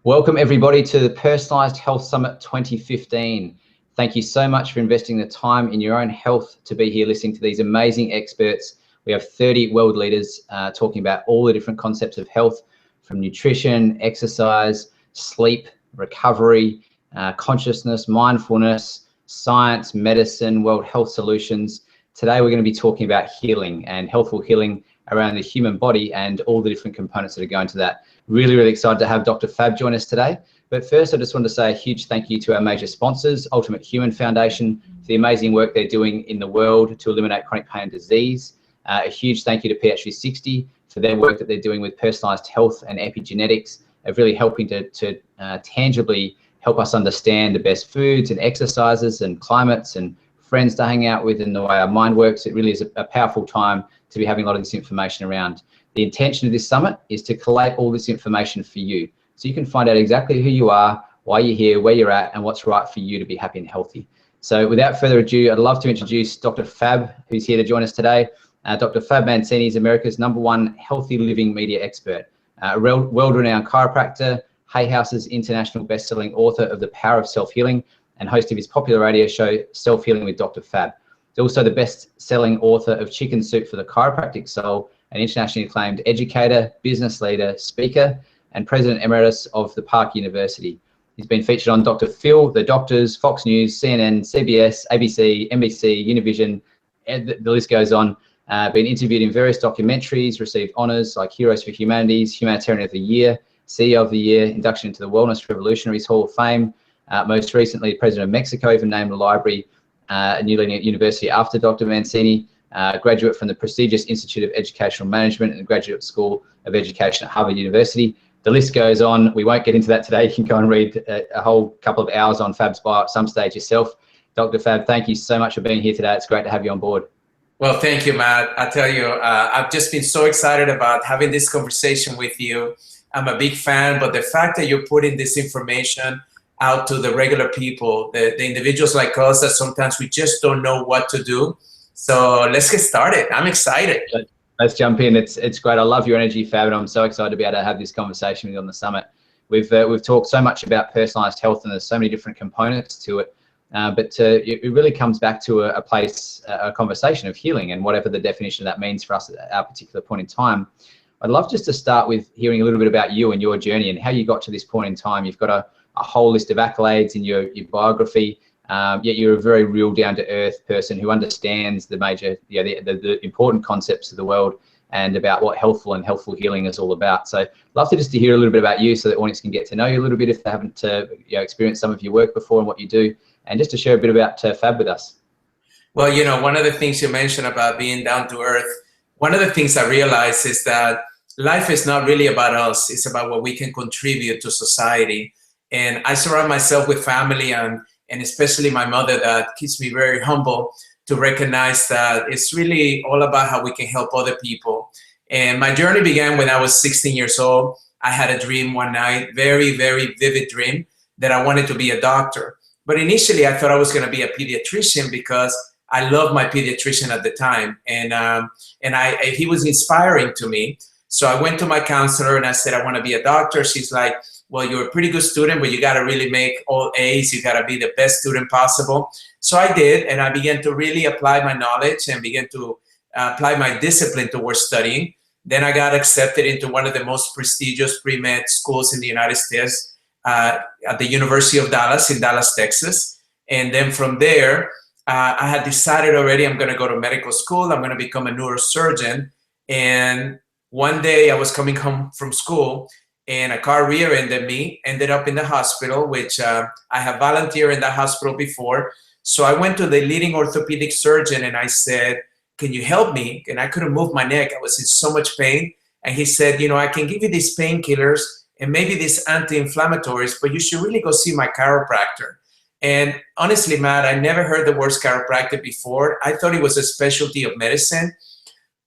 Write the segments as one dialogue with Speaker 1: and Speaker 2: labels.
Speaker 1: Welcome everybody to the Personalised Health Summit 2015. Thank you so much for investing the time in your own health to be here listening to these amazing experts. We have 30 world leaders talking about all the different concepts of health, from nutrition, exercise, sleep, recovery, consciousness, mindfulness, science, medicine, world health solutions. Today we're going to be talking about healing and healthful healing around the human body and all the different components that are going to that. Really excited to have Dr. Fab join us today. But first, I just want to say a huge thank you to our major sponsors, Ultimate Human Foundation, for the amazing work they're doing in the world to eliminate chronic pain and disease. A huge thank you to PH360 for their work that they're doing with personalised health and epigenetics, of really helping to tangibly help us understand the best foods and exercises and climates and friends to hang out with and the way our mind works. It really is a powerful time to be having a lot of this information around. The intention of this summit is to collate all this information for you, so you can find out exactly who you are, why you're here, where you're at, and what's right for you to be happy and healthy. So without further ado, I'd love to introduce Dr. Fab, who's here to join us today. Dr. Fab Mancini is America's #1 healthy living media expert, a world-renowned chiropractor, Hay House's international best-selling author of The Power of Self-Healing, and host of his popular radio show, Self-Healing with Dr. Fab. He's also the best-selling author of Chicken Soup for the Chiropractic Soul, an internationally acclaimed educator, business leader, speaker, and president emeritus of the Park University. He's been featured on Dr. Phil, The Doctors, Fox News, CNN, CBS, ABC, NBC, Univision, and the list goes on. Been interviewed in various documentaries, received honors like Heroes for Humanities, Humanitarian of the Year, CEO of the Year, induction into the Wellness Revolutionaries Hall of Fame. Most recently, President of Mexico even named the library a new leading university after Dr. Mancini. Graduate from the prestigious Institute of Educational Management and the Graduate School of Education at Harvard University. The list goes on. We won't get into that today. You can go and read a whole couple of hours on Fab's bio at some stage yourself. Dr. Fab, thank you so much for being here today. It's great to have you on board.
Speaker 2: Well, thank you, Matt. I tell you, I've just been so excited about having this conversation with you. I'm a big fan, but the fact that you're putting this information out to the regular people, the individuals like us that sometimes we just don't know what to do. So let's get started. I'm excited.
Speaker 1: Let's jump in. It's great. I love your energy, Fab, and I'm so excited to be able to have this conversation with you on the summit. We've talked so much about personalised health, and there's so many different components to it. But it really comes back to a conversation of healing, and whatever the definition of that means for us at our particular point in time. I'd love just to start with hearing a little bit about you and your journey and how you got to this point in time. You've got a whole list of accolades in your biography. Yet you're a very real, down-to-earth person who understands the major, the important concepts of the world and about what healthful and healthful healing is all about. So, love to just to hear a little bit about you, so that audience can get to know you a little bit if they haven't experienced some of your work before and what you do, and just to share a bit about Fab with us.
Speaker 2: Well, you know, one of the things you mentioned about being down to earth, one of the things I realized is that life is not really about us. It's about what we can contribute to society. And I surround myself with family and especially my mother that keeps me very humble to recognize that it's really all about how we can help other people. And my journey began when I was 16 years old. I had a dream one night, very vivid dream, that I wanted to be a doctor. But initially I thought I was going to be a pediatrician because I loved my pediatrician at the time. And he was inspiring to me. So I went to my counselor and I said, I want to be a doctor. She's like, well, you're a pretty good student, but you got to really make all A's. You got to be the best student possible. So I did, and I began to really apply my knowledge and began to apply my discipline towards studying. Then I got accepted into one of the most prestigious pre-med schools in the United States at the University of Dallas in Dallas, Texas. And then from there, I had decided already I'm going to go to medical school. I'm going to become a neurosurgeon. And one day I was coming home from school, and a car rear-ended me, ended up in the hospital, which I have volunteered in that hospital before. So I went to the leading orthopedic surgeon and I said, can you help me? And I couldn't move my neck. I was in so much pain. And he said, you know, I can give you these painkillers and maybe these anti-inflammatories, but you should really go see my chiropractor. And honestly, Matt, I never heard the word chiropractic before. I thought it was a specialty of medicine.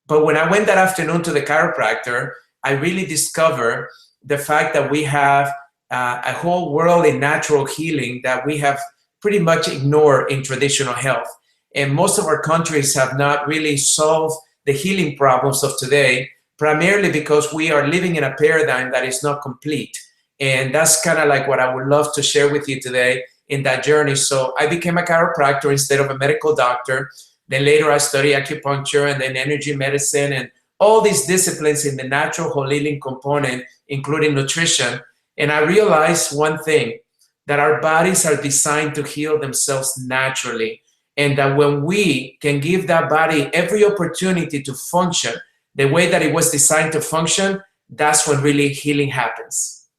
Speaker 2: But when I went that afternoon to the chiropractor, I really discovered the fact that we have a whole world in natural healing that we have pretty much ignored in traditional health. And most of our countries have not really solved the healing problems of today, primarily because we are living in a paradigm that is not complete. And that's kind of like what I would love to share with you today in that journey. So I became a chiropractor instead of a medical doctor. Then later I studied acupuncture and then energy medicine and all these disciplines in the natural whole healing component, including nutrition. And I realized one thing, that our bodies are designed to heal themselves naturally. And that when we can give that body every opportunity to function the way that it was designed to function, that's when really healing happens.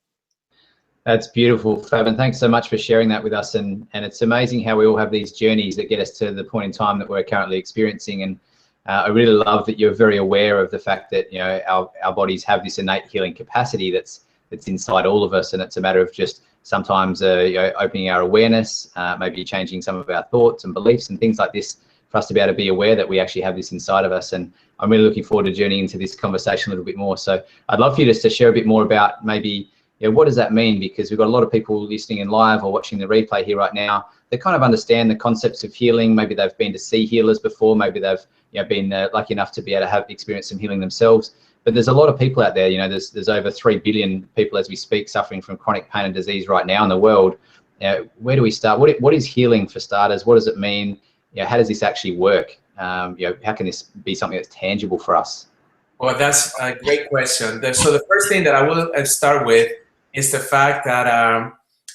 Speaker 1: That's beautiful, Fab, and thanks so much for sharing that with us. And it's amazing how we all have these journeys that get us to the point in time that we're currently experiencing. And I really love that you're very aware of the fact that, you know, our bodies have this innate healing capacity that's inside all of us, and it's a matter of just sometimes you know, opening our awareness, maybe changing some of our thoughts and beliefs and things like this, for us to be able to be aware that we actually have this inside of us. And I'm really looking forward to journeying into this conversation a little bit more. So I'd love for you just to share a bit more about maybe, you know, what does that mean? Because we've got a lot of people listening in live or watching the replay here right now. They kind of understand the concepts of healing. Maybe they've been to see healers before. Maybe they've, you know, been lucky enough to be able to have experienced some healing themselves. But there's a lot of people out there. You know, there's over 3 billion people as we speak suffering from chronic pain and disease right now in the world. Where do we start? What is healing for starters? What does it mean? You know, how does this actually work? You know, how can this be something that's tangible for us?
Speaker 2: Well, that's a great question. So the first thing that I will start with is the fact that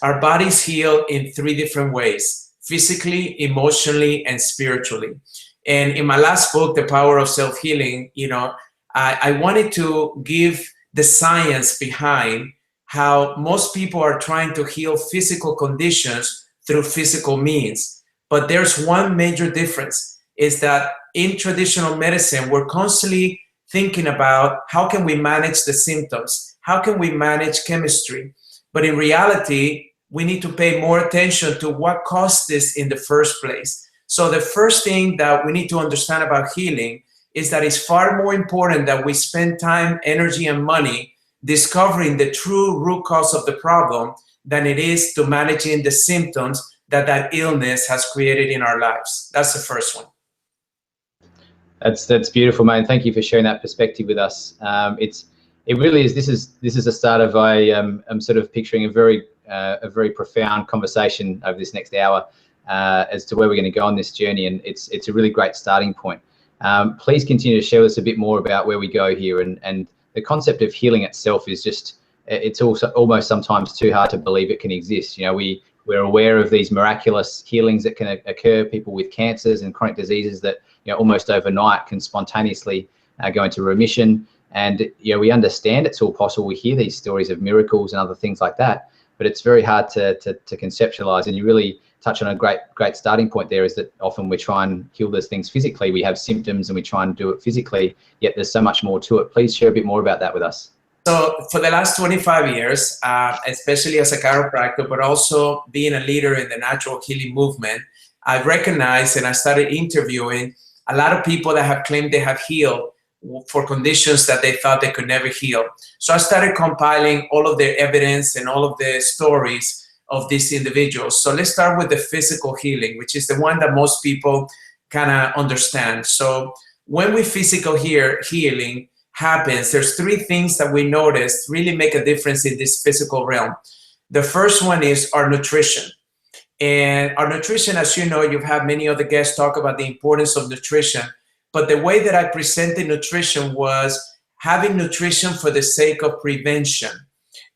Speaker 2: our bodies heal in 3 different ways: physically, emotionally, and spiritually. And in my last book, The Power of Self-Healing, you know, I wanted to give the science behind how most people are trying to heal physical conditions through physical means. But there's one major difference, is that in traditional medicine, we're constantly thinking about how can we manage the symptoms? How can we manage chemistry? But in reality, we need to pay more attention to what caused this in the first place. So the first thing that we need to understand about healing is that it's far more important that we spend time, energy, and money discovering the true root cause of the problem than it is to managing the symptoms that illness has created in our lives. That's the first one.
Speaker 1: That's beautiful, man. Thank you for sharing that perspective with us. It really is. This is the start of I'm sort of picturing a very profound conversation over this next hour as to where we're going to go on this journey, and it's a really great starting point. Please continue to share with us a bit more about where we go here, and the concept of healing itself is just, it's also almost sometimes too hard to believe it can exist. You know, we're aware of these miraculous healings that can occur, people with cancers and chronic diseases that, you know, almost overnight can spontaneously go into remission. And, you know, we understand it's all possible. We hear these stories of miracles and other things like that, but it's very hard to conceptualize. And you really touch on a great starting point there, is that often we try and heal those things physically. We have symptoms and we try and do it physically, yet there's so much more to it. Please share a bit more about that with us.
Speaker 2: So for the last 25 years, especially as a chiropractor, but also being a leader in the natural healing movement, I recognized and I started interviewing a lot of people that have claimed they have healed for conditions that they thought they could never heal. So I started compiling all of their evidence and all of the stories of these individuals. So let's start with the physical healing, which is the one that most people kind of understand. So when we physical healing happens, there's 3 things that we notice really make a difference in this physical realm. The first one is our nutrition. And our nutrition, as you know, you've had many other guests talk about the importance of nutrition. But the way that I presented nutrition was having nutrition for the sake of prevention.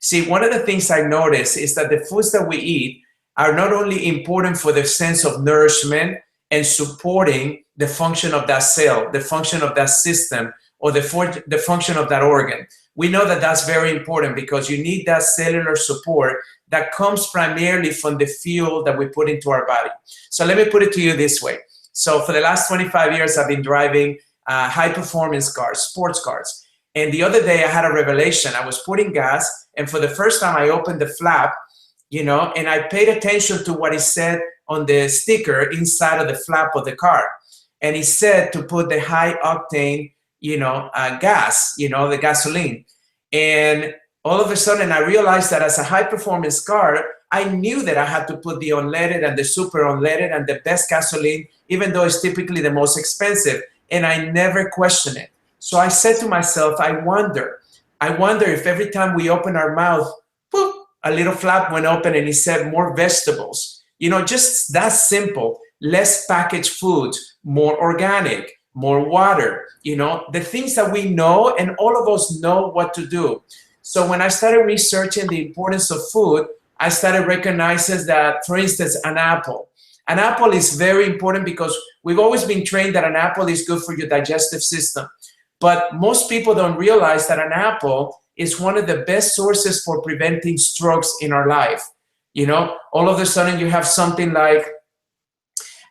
Speaker 2: See, one of the things I noticed is that the foods that we eat are not only important for the sense of nourishment and supporting the function of that cell, the function of that system, or the function of that organ. We know that that's very important because you need that cellular support that comes primarily from the fuel that we put into our body. So let me put it to you this way. So for the last 25 years, I've been driving high performance cars, sports cars. And the other day I had a revelation. I was putting gas, and for the first time I opened the flap, you know, and I paid attention to what it said on the sticker inside of the flap of the car. And it said to put the high octane, you know, gas, you know, the gasoline. And all of a sudden I realized that as a high performance car, I knew that I had to put the unleaded and the super unleaded and the best gasoline, even though it's typically the most expensive. And I never questioned it. So I said to myself, I wonder if every time we open our mouth, boop, a little flap went open and it said more vegetables. You know, just that simple. Less packaged foods, more organic, more water, you know, the things that we know, and all of us know what to do. So when I started researching the importance of food, I started recognizing that, for instance, an apple. An apple is very important because we've always been trained that an apple is good for your digestive system. But most people don't realize that an apple is one of the best sources for preventing strokes in our life. You know, all of a sudden you have something like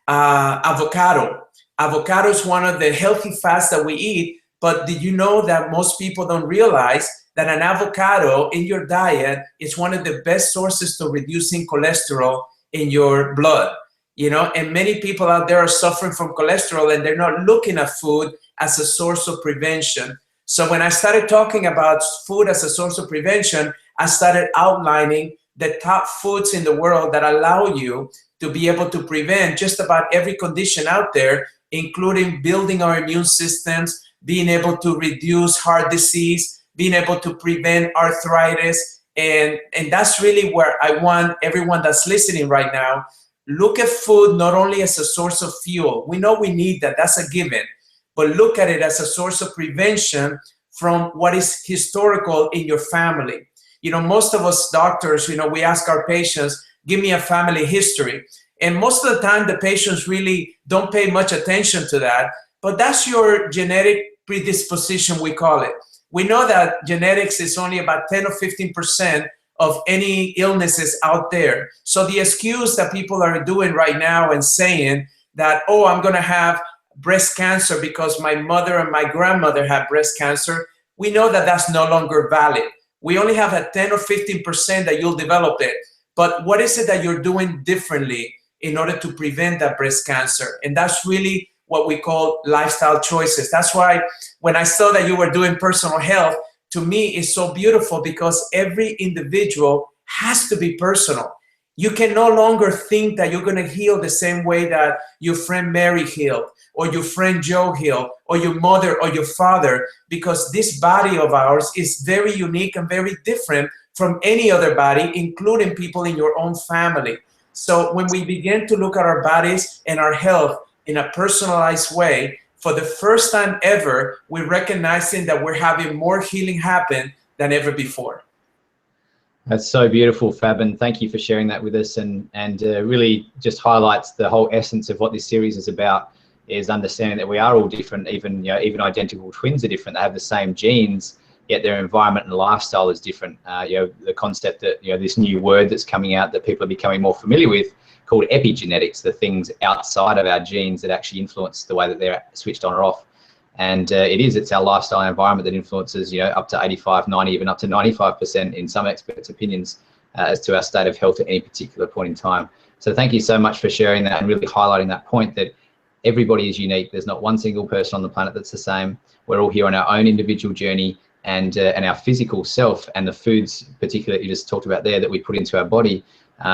Speaker 2: avocado. Avocado is one of the healthy fats that we eat, but did you know that most people don't realize that an avocado in your diet is one of the best sources to reducing cholesterol in your blood? You know, and many people out there are suffering from cholesterol and they're not looking at food as a source of prevention. So when I started talking about food as a source of prevention, I started outlining the top foods in the world that allow you to be able to prevent just about every condition out there, including building our immune systems, being able to reduce heart disease, being able to prevent arthritis. And that's really where I want everyone that's listening right now, look at food not only as a source of fuel. We know we need that, that's a given, but look at it as a source of prevention from what is historical in your family. You know, most of us doctors, you know, we ask our patients, give me a family history. And most of the time, the patients really don't pay much attention to that. But that's your genetic predisposition, we call it. We know that genetics is only about 10 or 15% of any illnesses out there. So the excuse that people are doing right now and saying that, oh, I'm going to have breast cancer because my mother and my grandmother had breast cancer, we know that that's no longer valid. We only have a 10 or 15% that you'll develop it. But what is it that you're doing differently in order to prevent that breast cancer? And that's really what we call lifestyle choices. That's why when I saw that you were doing personal health, to me it's so beautiful because every individual has to be personal. You can no longer think that you're going to heal the same way that your friend Mary healed, or your friend Joe healed, or your mother or your father, because this body of ours is very unique and very different from any other body, including people in your own family. So when we begin to look at our bodies and our health in a personalized way, for the first time ever, we're recognizing that we're having more healing happen than ever before.
Speaker 1: That's so beautiful, Fab, and thank you for sharing that with us, and really just highlights the whole essence of what this series is about, is understanding that we are all different. Even, you know, even identical twins are different. They have the same genes, yet their environment and lifestyle is different. You know, the concept that, you know, this new word that's coming out that people are becoming more familiar with, called epigenetics, the things outside of our genes that actually influence the way that they're switched on or off. And it's our lifestyle and environment that influences, you know, up to 85, 90, even up to 95% in some experts' opinions as to our state of health at any particular point in time. So thank you so much for sharing that and really highlighting that point that everybody is unique. There's not one single person on the planet that's the same. We're all here on our own individual journey, and our physical self and the foods, particularly that you just talked about there, that we put into our body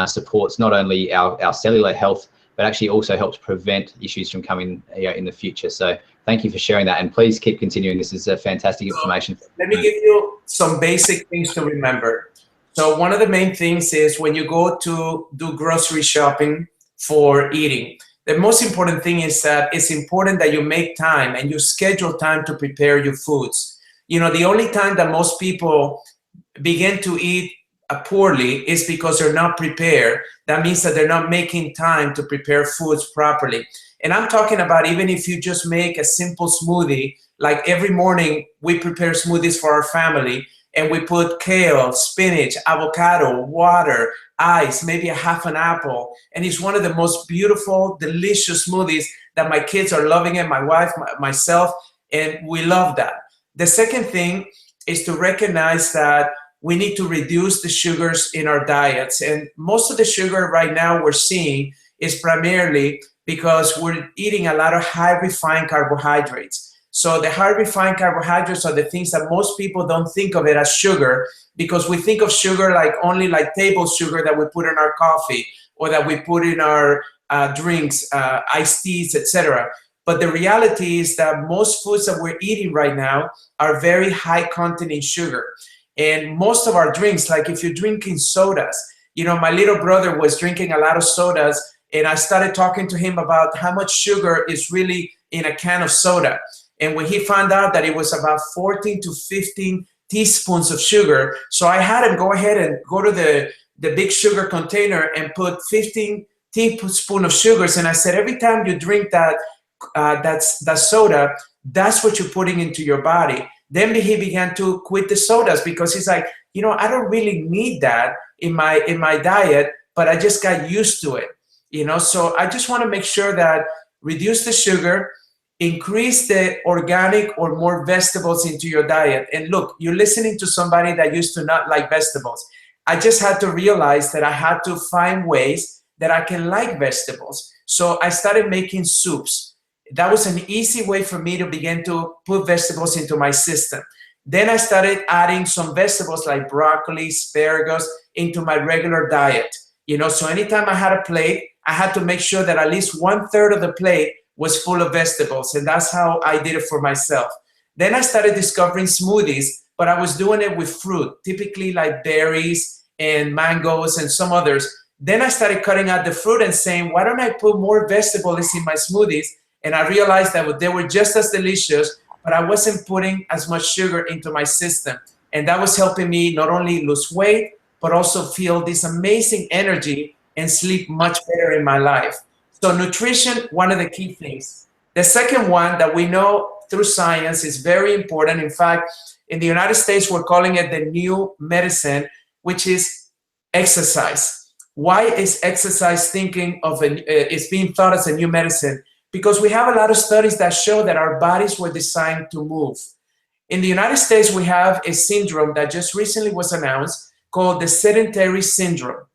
Speaker 1: supports not only our cellular health, but actually also helps prevent issues from coming, you know, in the future. So thank you for sharing that, and please keep continuing. This is fantastic information.
Speaker 2: Let me give you some basic things to remember. So one of the main things is when you go to do grocery shopping for eating, the most important thing is that it's important that you make time and you schedule time to prepare your foods. You know, the only time that most people begin to eat poorly is because they're not prepared. That means that they're not making time to prepare foods properly. And I'm talking about even if you just make a simple smoothie, like every morning we prepare smoothies for our family, and we put kale, spinach, avocado, water, ice, maybe a half an apple. And it's one of the most beautiful, delicious smoothies that my kids are loving it, my wife, myself, and we love that. The second thing is to recognize that we need to reduce the sugars in our diets. And most of the sugar right now we're seeing is primarily because we're eating a lot of high refined carbohydrates. So the high refined carbohydrates are the things that most people don't think of it as sugar, because we think of sugar like only like table sugar that we put in our coffee or that we put in our drinks, iced teas, etc. But the reality is that most foods that we're eating right now are very high content in sugar. And most of our drinks, like if you're drinking sodas, you know, my little brother was drinking a lot of sodas, and I started talking to him about how much sugar is really in a can of soda. And when he found out that it was about 14 to 15 teaspoons of sugar, so I had him go ahead and go to the big sugar container and put 15 teaspoons of sugars. And I said, every time you drink that soda, that's what you're putting into your body. Then he began to quit the sodas because he's like, you know, I don't really need that in my diet, but I just got used to it, you know. So I just want to make sure that reduce the sugar, increase the organic or more vegetables into your diet. And look, you're listening to somebody that used to not like vegetables. I just had to realize that I had to find ways that I can like vegetables. So I started making soups. That was an easy way for me to begin to put vegetables into my system. Then I started adding some vegetables like broccoli, asparagus into my regular diet. You know, so anytime I had a plate, I had to make sure that at least 1/3 of the plate was full of vegetables. And that's how I did it for myself. Then I started discovering smoothies, but I was doing it with fruit, typically like berries and mangoes and some others. Then I started cutting out the fruit and saying, why don't I put more vegetables in my smoothies? And I realized that they were just as delicious, but I wasn't putting as much sugar into my system. And that was helping me not only lose weight, but also feel this amazing energy and sleep much better in my life. So nutrition, one of the key things. The second one that we know through science is very important. In fact, in the United States, we're calling it the new medicine, which is exercise. Why is exercise is being thought as a new medicine? Because we have a lot of studies that show that our bodies were designed to move. In the United States, we have a syndrome that just recently was announced called the sedentary syndrome.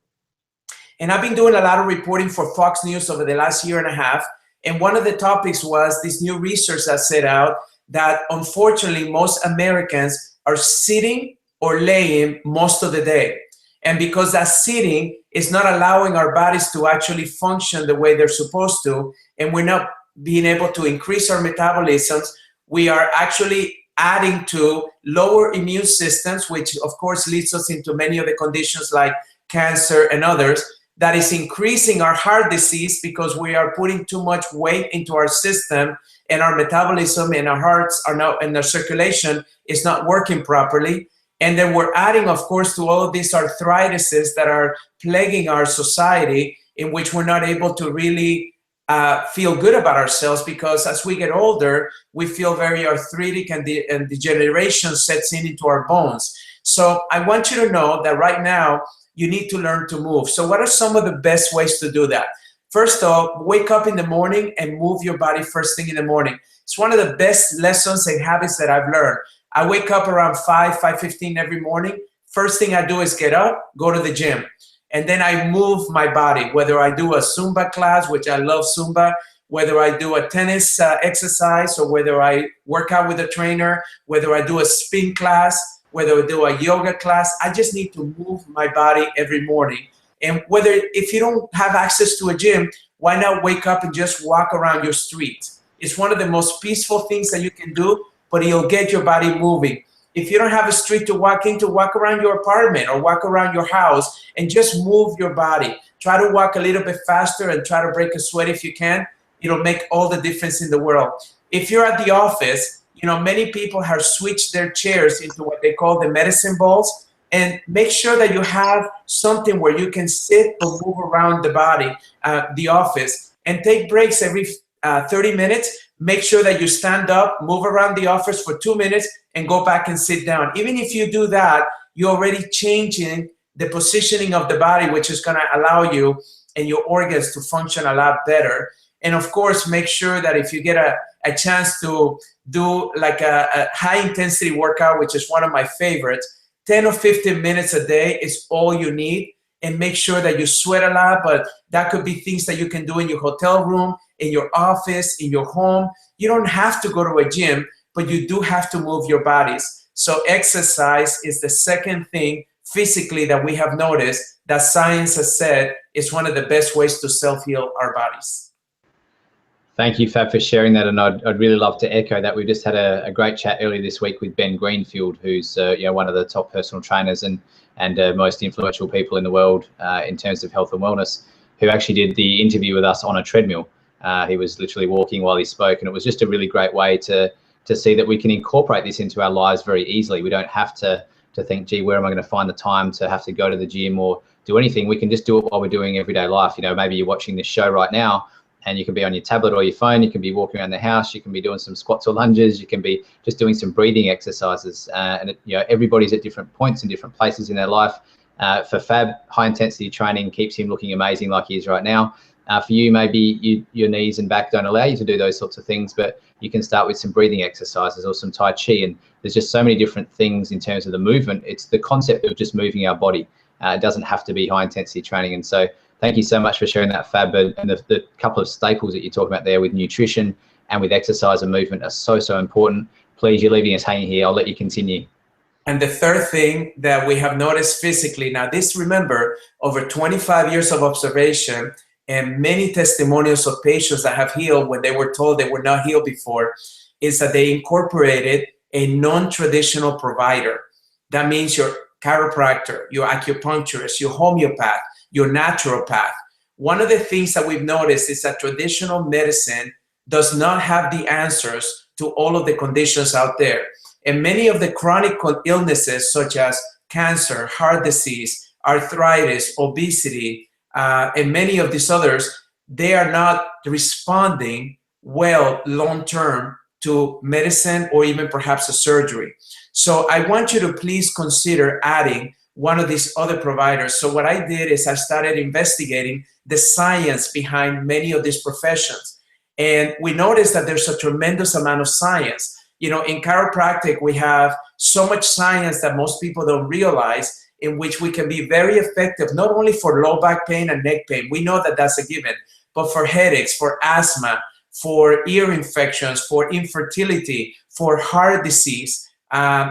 Speaker 2: And I've been doing a lot of reporting for Fox News over the last year and a half. And one of the topics was this new research that set out that unfortunately most Americans are sitting or laying most of the day. And because that sitting is not allowing our bodies to actually function the way they're supposed to, and we're not being able to increase our metabolisms, we are actually adding to lower immune systems, which of course leads us into many of the conditions like cancer and others. That is increasing our heart disease because we are putting too much weight into our system, and our metabolism and our hearts are not, and our circulation is not working properly. And then we're adding, of course, to all of these arthritises that are plaguing our society, in which we're not able to really feel good about ourselves, because as we get older, we feel very arthritic, and degeneration sets into our bones. So I want you to know that right now, you need to learn to move. So what are some of the best ways to do that? First off, wake up in the morning and move your body first thing in the morning. It's one of the best lessons and habits that I've learned. I wake up around 5:15 every morning. First thing I do is get up, go to the gym. And then I move my body, whether I do a Zumba class, which I love Zumba, whether I do a tennis exercise, or whether I work out with a trainer, whether I do a spin class, whether I do a yoga class. I just need to move my body every morning. And if you don't have access to a gym, why not wake up and just walk around your street? It's one of the most peaceful things that you can do, but you'll get your body moving. If you don't have a street to walk into, walk around your apartment or walk around your house and just move your body. Try to walk a little bit faster and try to break a sweat if you can. It'll make all the difference in the world. If you're at the office, you know, many people have switched their chairs into what they call the medicine balls, and make sure that you have something where you can sit or move around the body, the office, and take breaks every 30 minutes. Make sure that you stand up, move around the office for 2 minutes, and go back and sit down. Even if you do that, you're already changing the positioning of the body, which is going to allow you and your organs to function a lot better. And of course, make sure that if you get a chance to do like a high intensity workout, which is one of my favorites, 10 or 15 minutes a day is all you need. And make sure that you sweat a lot, but that could be things that you can do in your hotel room, in your office, in your home. You don't have to go to a gym, but you do have to move your bodies. So exercise is the second thing physically that we have noticed that science has said is one of the best ways to self-heal our bodies.
Speaker 1: Thank you, Fab, for sharing that, and I'd really love to echo that. We just had a great chat earlier this week with Ben Greenfield, who's one of the top personal trainers and most influential people in the world in terms of health and wellness, who actually did the interview with us on a treadmill. He was literally walking while he spoke, and it was just a really great way to see that we can incorporate this into our lives very easily. We don't have to think, gee, where am I going to find the time to have to go to the gym or do anything? We can just do it while we're doing everyday life. Maybe you're watching this show right now, and you can be on your tablet or your phone, you can be walking around the house, you can be doing some squats or lunges, you can be just doing some breathing exercises. Everybody's at different points in different places in their life. For Fab, high intensity training keeps him looking amazing like he is right now. For you, maybe your knees and back don't allow you to do those sorts of things, but you can start with some breathing exercises or some Tai Chi. And there's just so many different things in terms of the movement. It's the concept of just moving our body. It doesn't have to be high intensity training. And so thank you so much for sharing that, Fab. And the couple of staples that you talk about there with nutrition and with exercise and movement are so important. Please, you're leaving us hanging here. I'll let you continue.
Speaker 2: And the third thing that we have noticed physically, now this, remember, over 25 years of observation and many testimonials of patients that have healed when they were told they were not healed before, is that they incorporated a non-traditional provider. That means your chiropractor, your acupuncturist, your homeopath, your naturopath. One of the things that we've noticed is that traditional medicine does not have the answers to all of the conditions out there. And many of the chronic illnesses such as cancer, heart disease, arthritis, obesity, and many of these others, they are not responding well long-term to medicine or even perhaps a surgery. So I want you to please consider adding one of these other providers. So what I did is I started investigating the science behind many of these professions. And we noticed that there's a tremendous amount of science. In chiropractic, we have so much science that most people don't realize, in which we can be very effective, not only for low back pain and neck pain, we know that that's a given, but for headaches, for asthma, for ear infections, for infertility, for heart disease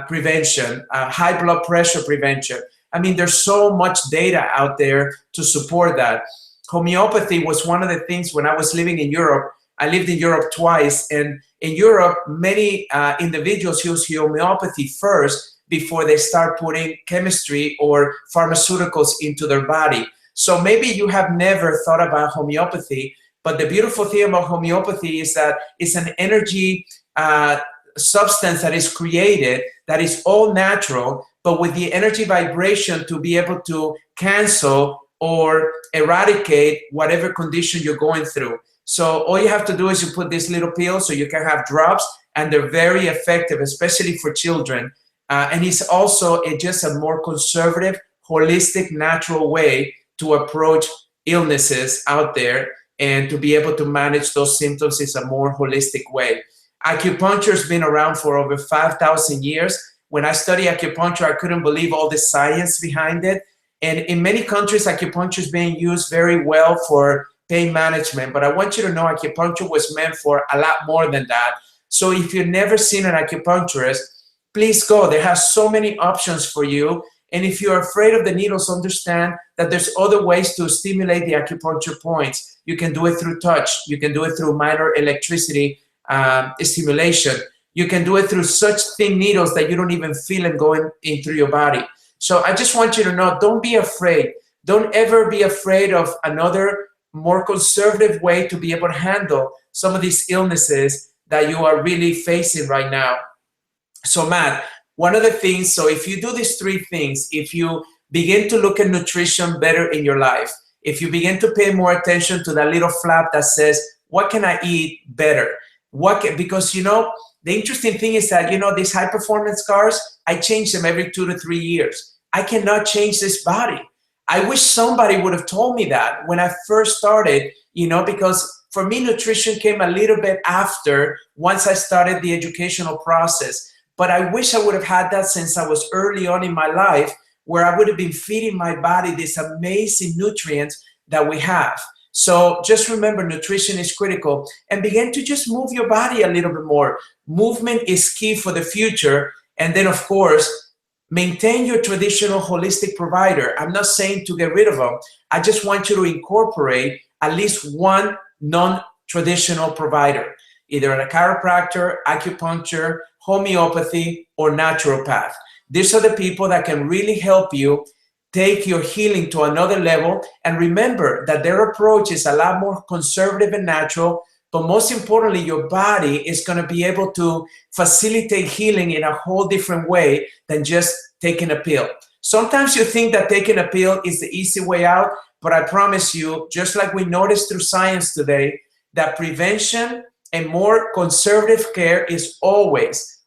Speaker 2: prevention, high blood pressure prevention. I mean, there's so much data out there to support that. Homeopathy was one of the things when I was living in Europe. I lived in Europe twice, and in Europe, many individuals use homeopathy first before they start putting chemistry or pharmaceuticals into their body. So maybe you have never thought about homeopathy, but the beautiful thing about homeopathy is that it's an energy substance that is created, that is all natural, but with the energy vibration to be able to cancel or eradicate whatever condition you're going through. So all you have to do is you put these little pills, so you can have drops, and they're very effective, especially for children. And it's also just a more conservative, holistic, natural way to approach illnesses out there, and to be able to manage those symptoms is a more holistic way. Acupuncture has been around for over 5,000 years. When I studied acupuncture, I couldn't believe all the science behind it. And in many countries, acupuncture is being used very well for pain management. But I want you to know acupuncture was meant for a lot more than that. So if you've never seen an acupuncturist, please go. They have so many options for you. And if you're afraid of the needles, understand that there's other ways to stimulate the acupuncture points. You can do it through touch. You can do it through minor electricity stimulation. You can do it through such thin needles that you don't even feel them going in through your body. So I just want you to know, don't be afraid. Don't ever be afraid of another more conservative way to be able to handle some of these illnesses that you are really facing right now. So Matt, one of the things, so if you do these three things, if you begin to look at nutrition better in your life, if you begin to pay more attention to that little flap that says, what can I eat better? Because the interesting thing is that, these high performance cars, I change them every 2 to 3 years. I cannot change this body. I wish somebody would have told me that when I first started, because for me, nutrition came a little bit after, once I started the educational process. But I wish I would have had that since I was early on in my life, where I would have been feeding my body these amazing nutrients that we have. So just remember, nutrition is critical, and begin to just move your body a little bit more. Movement is key for the future. And then, of course, maintain your traditional holistic provider. I'm not saying to get rid of them. I just want you to incorporate at least one non-traditional traditional provider, either a chiropractor, acupuncture, homeopathy, or naturopath. These are the people that can really help you take your healing to another level. And remember that their approach is a lot more conservative and natural, but most importantly, your body is going to be able to facilitate healing in a whole different way than just taking a pill. Sometimes you think that taking a pill is the easy way out, but I promise you, just like we noticed through science today, that prevention and more conservative care is always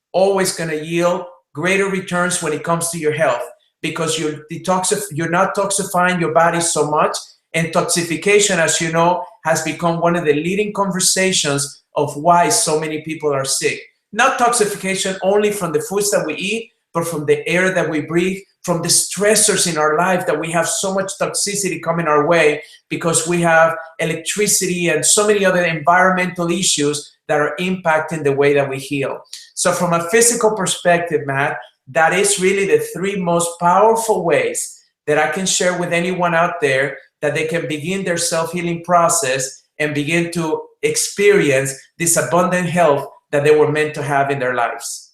Speaker 2: going to yield greater returns when it comes to your health, because you're not toxifying your body so much. And toxification, as you know, has become one of the leading conversations of why so many people are sick. Not toxification only from the foods that we eat, but from the air that we breathe, from the stressors in our life, that we have so much toxicity coming our way because we have electricity and so many other environmental issues that are impacting the way that we heal. So from a physical perspective, Matt, that is really the three most powerful ways that I can share with anyone out there that they can begin their self-healing process and begin to experience this abundant health that they were meant to have in their lives.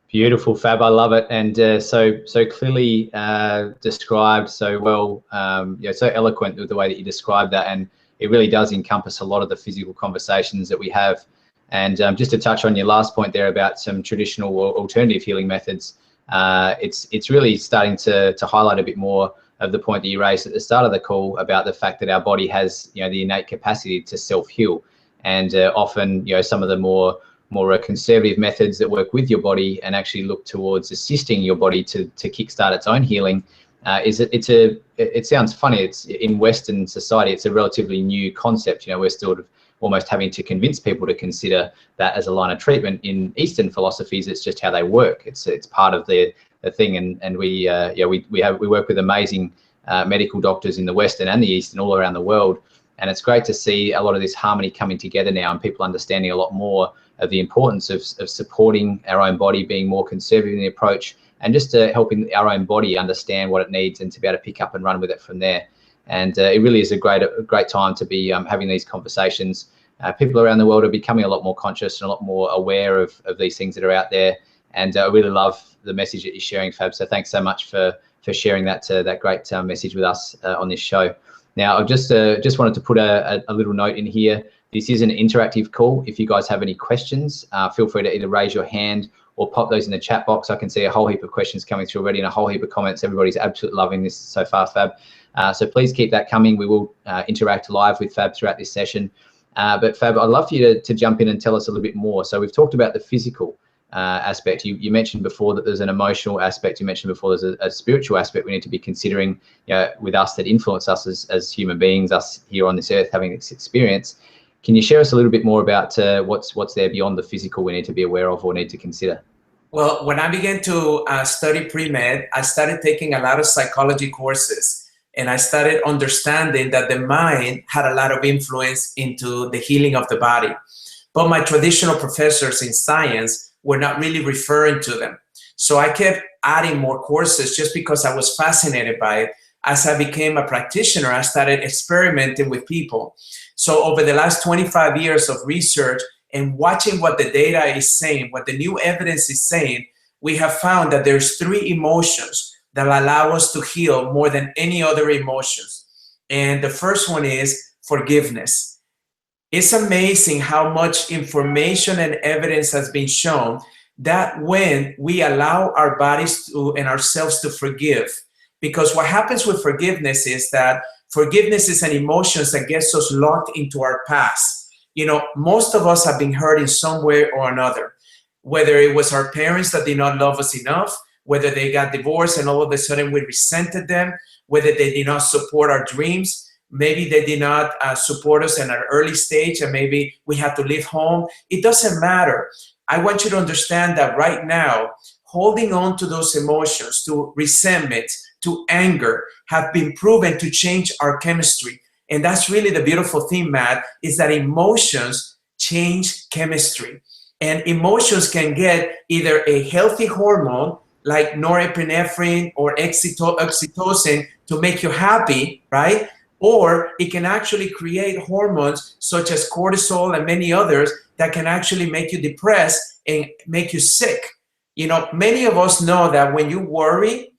Speaker 1: Beautiful, Fab. I love it. And so clearly described so well, so eloquent with the way that you described that. And it really does encompass a lot of the physical conversations that we have. And just to touch on your last point there about some traditional or alternative healing methods, it's really starting to highlight a bit more of the point that you raised at the start of the call about the fact that our body has, the innate capacity to self-heal. And often, some of the more conservative methods that work with your body and actually look towards assisting your body to kickstart its own healing, it sounds funny. It's in Western society, it's a relatively new concept. We're still almost having to convince people to consider that as a line of treatment. In Eastern philosophies, it's just how they work. It's part of the thing, and we work with amazing medical doctors in the Western and the East and all around the world. And it's great to see a lot of this harmony coming together now, and people understanding a lot more of the importance of supporting our own body, being more conservative in the approach, and just helping our own body understand what it needs and to be able to pick up and run with it from there. And it really is a great time to be having these conversations. People around the world are becoming a lot more conscious and a lot more aware of these things that are out there. And I really love the message that you're sharing, Fab. So thanks so much for sharing that great message with us on this show. Now, I just wanted to put a little note in here. This is an interactive call. If you guys have any questions, feel free to either raise your hand or pop those in the chat box. I can see a whole heap of questions coming through already and a whole heap of comments. Everybody's absolutely loving this so far, Fab. So please keep that coming. We will interact live with Fab throughout this session. But Fab, I'd love for you to jump in and tell us a little bit more. So we've talked about the physical aspect. You mentioned before that there's an emotional aspect. You mentioned before there's a spiritual aspect we need to be considering with us that influence us as human beings, us here on this earth having this experience. Can you share us a little bit more about what's there beyond the physical we need to be aware of or need to consider?
Speaker 2: Well, when I began to study pre-med, I started taking a lot of psychology courses. And I started understanding that the mind had a lot of influence into the healing of the body. But my traditional professors in science were not really referring to them. So I kept adding more courses just because I was fascinated by it. As I became a practitioner, I started experimenting with people. So over the last 25 years of research and watching what the data is saying, what the new evidence is saying, we have found that there's 3 emotions that allow us to heal more than any other emotions. And the first one is forgiveness. It's amazing how much information and evidence has been shown that when we allow our bodies and ourselves to forgive, because what happens with forgiveness is that forgiveness is an emotion that gets us locked into our past. Most of us have been hurt in some way or another, whether it was our parents that did not love us enough, whether they got divorced and all of a sudden we resented them, whether they did not support our dreams, maybe they did not support us in an early stage and maybe we had to leave home. It doesn't matter. I want you to understand that right now, holding on to those emotions, to resentment, to anger, have been proven to change our chemistry. And that's really the beautiful thing, Matt, is that emotions change chemistry. And emotions can get either a healthy hormone like norepinephrine or oxytocin to make you happy, right? or it can actually create hormones such as cortisol and many others that can actually make you depressed and make you sick. You know, many of us know that when you worry,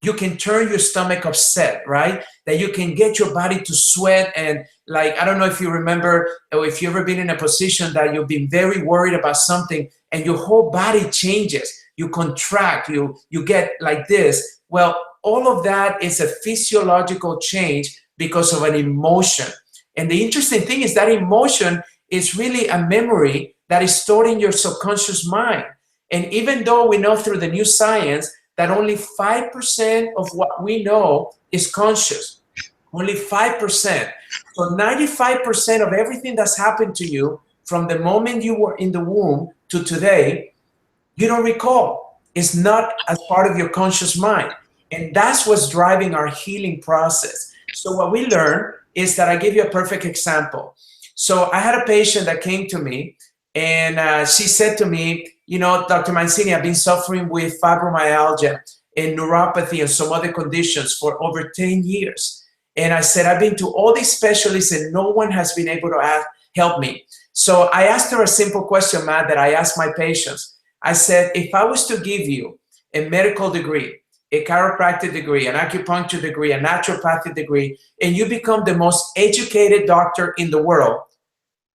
Speaker 2: you can turn your stomach upset, right? That you can get your body to sweat. And like, I don't know if you remember, or if you've ever been in a position that you've been very worried about something and your whole body changes. You contract, you get like this. Well, all of that is a physiological change because of an emotion. And the interesting thing is that emotion is really a memory that is stored in your subconscious mind. And even though we know through the new science that only 5% of what we know is conscious, only 5%. So 95% of everything that's happened to you from the moment you were in the womb to today, you don't recall. It's not as part of your conscious mind. And that's what's driving our healing process. So what we learn is that, I give you a perfect example. So I had a patient that came to me, and she said to me, you know, Dr. Mancini, I've been suffering with fibromyalgia and neuropathy and some other conditions for over 10 years. And I said, I've been to all these specialists and no one has been able to help me. So I asked her a simple question, Matt, that I ask my patients. I said, if I was to give you a medical degree, a chiropractic degree, an acupuncture degree, a naturopathic degree, and you become the most educated doctor in the world,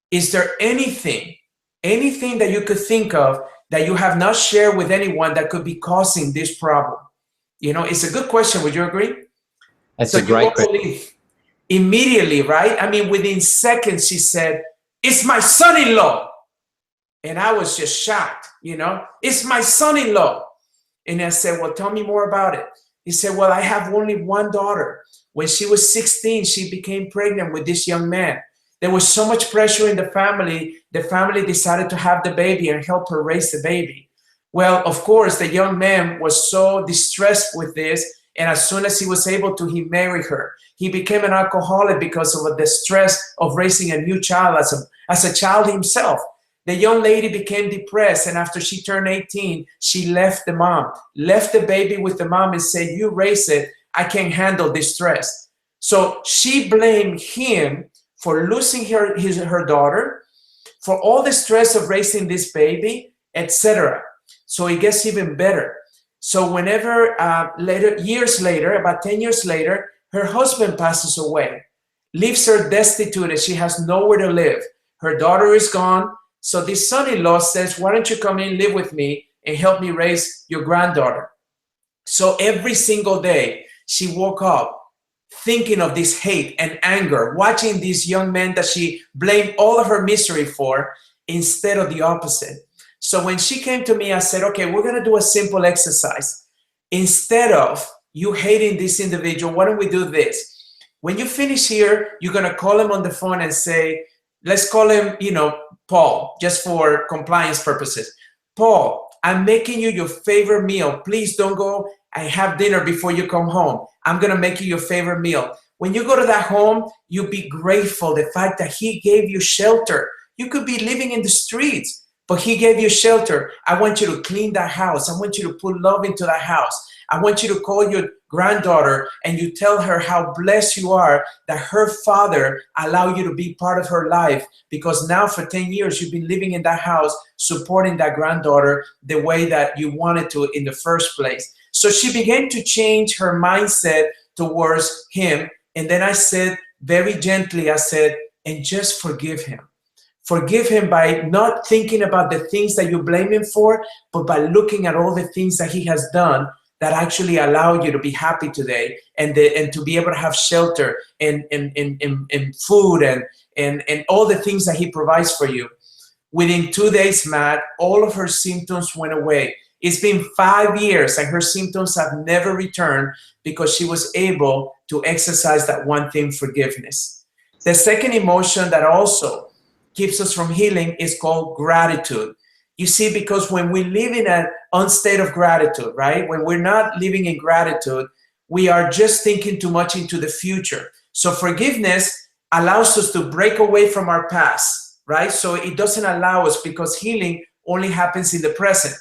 Speaker 2: is there anything that you could think of that you have not shared with anyone that could be causing this problem? You know, it's a good question. Would you agree?
Speaker 1: That's a great question.
Speaker 2: Immediately, right? I mean, within seconds, she said, it's my son-in-law. And I was just shocked, you know, it's my son-in-law. And I said, well, tell me more about it. He said, well, I have only one daughter. When she was 16, she became pregnant with this young man. There was so much pressure in the family decided to have the baby and help her raise the baby. Well, of course, the young man was so distressed with this, and as soon as he was able to, he married her. He became an alcoholic because of the stress of raising a new child as a child himself. The young lady became depressed, and after she turned 18, she left the mom, left the baby with the mom and said, you raise it, I can't handle this stress. So she blamed him for losing her daughter, for all the stress of raising this baby, etc. So it gets even better. So whenever years later, about 10 years later, her husband passes away, leaves her destitute, and she has nowhere to live. Her daughter is gone. So this son-in-law says, why don't you come in, live with me, and help me raise your granddaughter? So every single day, she woke up thinking of this hate and anger, watching this young man that she blamed all of her misery for, instead of the opposite. So when she came to me, I said, okay, we're going to do a simple exercise. Instead of you hating this individual, why don't we do this? When you finish here, you're going to call him on the phone and say, let's call him, you know, Paul, just for compliance purposes. Paul, I'm making you your favorite meal. Please don't go and have dinner before you come home. I'm going to make you your favorite meal. When you go to that home, you be grateful the fact that he gave you shelter. You could be living in the streets, but he gave you shelter. I want you to clean that house. I want you to put love into that house. I want you to call your granddaughter and you tell her how blessed you are that her father allowed you to be part of her life, because now for 10 years you've been living in that house supporting that granddaughter the way that you wanted to in the first place. So she began to change her mindset towards him. And then I said, very gently, I said, and just forgive him. Forgive him by not thinking about the things that you blame him for, but by looking at all the things that he has done that actually allowed you to be happy today, and to be able to have shelter and food and all the things that he provides for you. Within 2 days, Matt, all of her symptoms went away. It's been 5 years and her symptoms have never returned because she was able to exercise that one thing, forgiveness. The second emotion that also keeps us from healing is called gratitude. You see, because when we live in an unstate of gratitude, right? When we're not living in gratitude, we are just thinking too much into the future. So forgiveness allows us to break away from our past, right? So it doesn't allow us, because healing only happens in the present.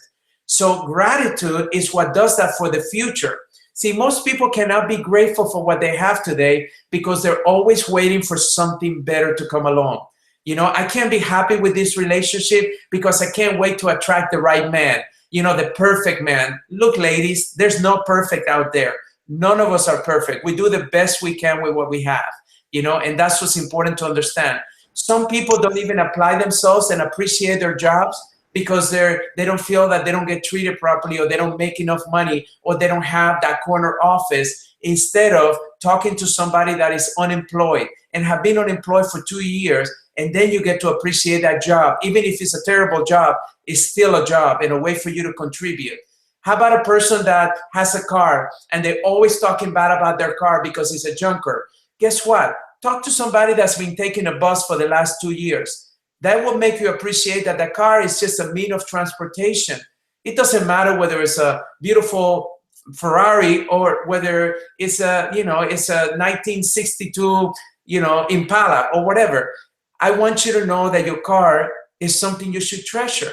Speaker 2: So gratitude is what does that for the future. See, most people cannot be grateful for what they have today because they're always waiting for something better to come along. You know, I can't be happy with this relationship because I can't wait to attract the right man, you know, the perfect man. Look, ladies, there's no perfect out there. None of us are perfect. We do the best we can with what we have, you know, and that's what's important to understand. Some people don't even apply themselves and appreciate their jobs because they don't feel that they don't get treated properly, or they don't make enough money, or they don't have that corner office, instead of talking to somebody that is unemployed and have been unemployed for 2 years, and then you get to appreciate that job. Even if it's a terrible job, it's still a job and a way for you to contribute. How about a person that has a car and they're always talking bad about their car because it's a junker? Guess what? Talk to somebody that's been taking a bus for the last 2 years. That will make you appreciate that the car is just a means of transportation. It doesn't matter whether it's a beautiful Ferrari or whether it's a, you know, it's a 1962, you know, Impala or whatever. I want you to know that your car is something you should treasure.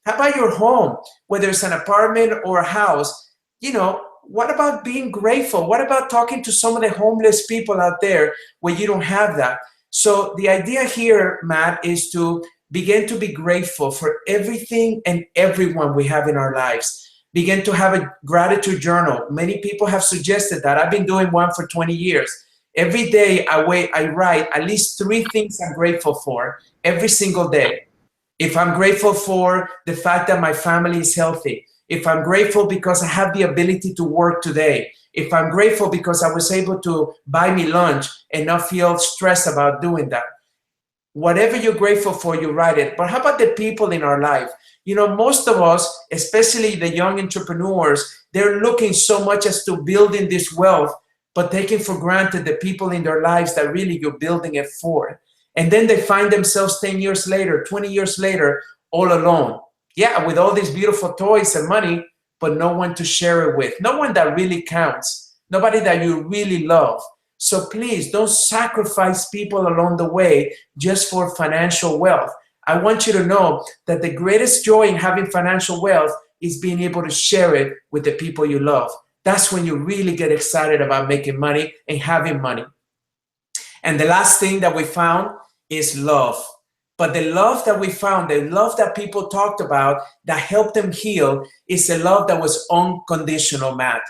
Speaker 2: How about your home? Whether it's an apartment or a house, you know, what about being grateful? What about talking to some of the homeless people out there where you don't have that? So the idea here, Matt, is to begin to be grateful for everything and everyone we have in our lives. Begin to have a gratitude journal. Many people have suggested that. I've been doing one for 20 years. Every day I write at least 3 things I'm grateful for every single day. If I'm grateful for the fact that my family is healthy, if I'm grateful because I have the ability to work today, if I'm grateful because I was able to buy me lunch and not feel stressed about doing that. Whatever you're grateful for, you write it. But how about the people in our life? You know, most of us, especially the young entrepreneurs, they're looking so much as to building this wealth, but taking for granted the people in their lives that really you're building it for. And then they find themselves 10 years later, 20 years later, all alone. Yeah, with all these beautiful toys and money, but no one to share it with. No one that really counts. Nobody that you really love. So please don't sacrifice people along the way just for financial wealth. I want you to know that the greatest joy in having financial wealth is being able to share it with the people you love. That's when you really get excited about making money and having money. And the last thing that we found is love. But the love that we found, the love that people talked about that helped them heal, is a love that was unconditional, Matt.